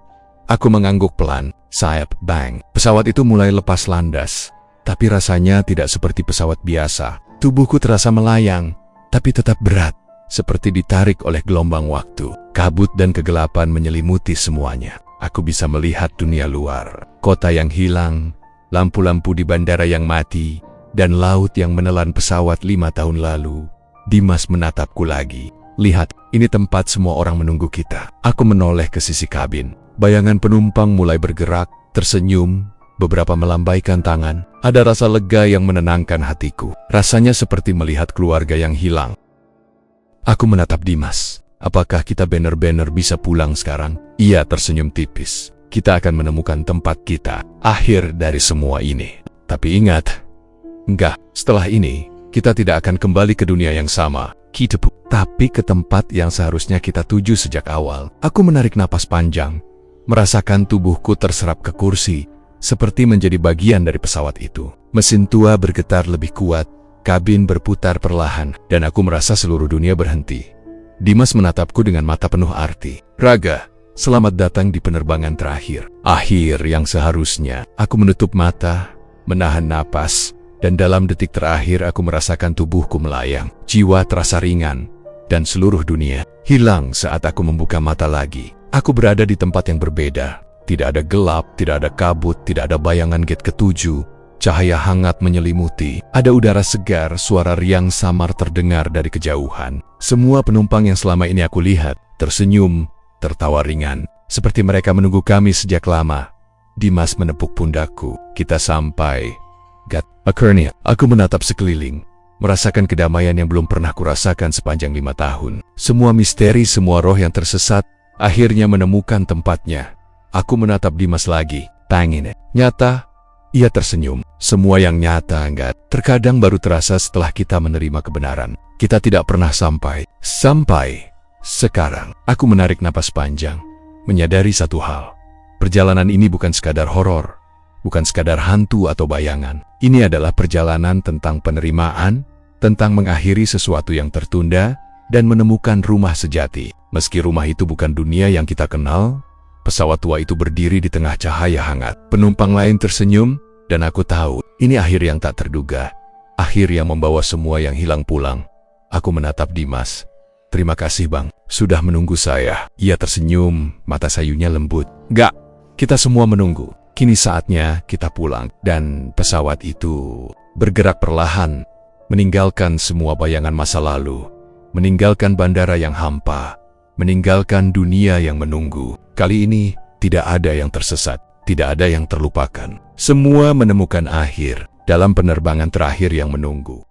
Aku mengangguk pelan. Sayap, bang. Pesawat itu mulai lepas landas. Tapi rasanya tidak seperti pesawat biasa. Tubuhku terasa melayang, tapi tetap berat. Seperti ditarik oleh gelombang waktu. Kabut dan kegelapan menyelimuti semuanya. Aku bisa melihat dunia luar. Kota yang hilang, lampu-lampu di bandara yang mati, dan laut yang menelan pesawat 5 tahun lalu. Dimas menatapku lagi. Lihat, ini tempat semua orang menunggu kita. Aku menoleh ke sisi kabin. Bayangan penumpang mulai bergerak, tersenyum, beberapa melambaikan tangan. Ada rasa lega yang menenangkan hatiku. Rasanya seperti melihat keluarga yang hilang. Aku menatap Dimas. Apakah kita benar-benar bisa pulang sekarang? Ia tersenyum tipis. Kita akan menemukan tempat kita. Akhir dari semua ini. Tapi ingat, Enggak, setelah ini, kita tidak akan kembali ke dunia yang sama. Tapi ke tempat yang seharusnya kita tuju sejak awal. Aku menarik napas panjang, merasakan tubuhku terserap ke kursi, seperti menjadi bagian dari pesawat itu. Mesin tua bergetar lebih kuat, kabin berputar perlahan, dan aku merasa seluruh dunia berhenti. Dimas menatapku dengan mata penuh arti. Raga, selamat datang di penerbangan terakhir. Akhir yang seharusnya. Aku menutup mata, menahan napas, dan dalam detik terakhir aku merasakan tubuhku melayang. Jiwa terasa ringan, dan seluruh dunia hilang saat aku membuka mata lagi. Aku berada di tempat yang berbeda. Tidak ada gelap, tidak ada kabut, tidak ada bayangan gate ketujuh. Cahaya hangat menyelimuti. Ada udara segar, suara riang samar terdengar dari kejauhan. Semua penumpang yang selama ini aku lihat tersenyum, tertawa ringan, seperti mereka menunggu kami sejak lama. Dimas menepuk pundakku. Kita sampai. Akhirnya, aku menatap sekeliling, merasakan kedamaian yang belum pernah kurasakan sepanjang 5 tahun. Semua misteri, semua roh yang tersesat, akhirnya menemukan tempatnya. Aku menatap Dimas lagi. Tangin, nyata? Ia tersenyum. Semua yang nyata, enggak, terkadang baru terasa setelah kita menerima kebenaran. Kita tidak pernah sampai sekarang. Aku menarik napas panjang, menyadari satu hal. Perjalanan ini bukan sekadar horor. Bukan sekadar hantu atau bayangan. Ini adalah perjalanan tentang penerimaan, tentang mengakhiri sesuatu yang tertunda, dan menemukan rumah sejati. Meski rumah itu bukan dunia yang kita kenal, pesawat tua itu berdiri di tengah cahaya hangat. Penumpang lain tersenyum, dan aku tahu, ini akhir yang tak terduga. Akhir yang membawa semua yang hilang pulang. Aku menatap Dimas. Terima kasih bang, sudah menunggu saya. Ia tersenyum, mata sayunya lembut. Enggak, kita semua menunggu. Kini saatnya kita pulang. Dan pesawat itu bergerak perlahan, meninggalkan semua bayangan masa lalu, meninggalkan bandara yang hampa, meninggalkan dunia yang menunggu. Kali ini tidak ada yang tersesat, tidak ada yang terlupakan. Semua menemukan akhir dalam penerbangan terakhir yang menunggu.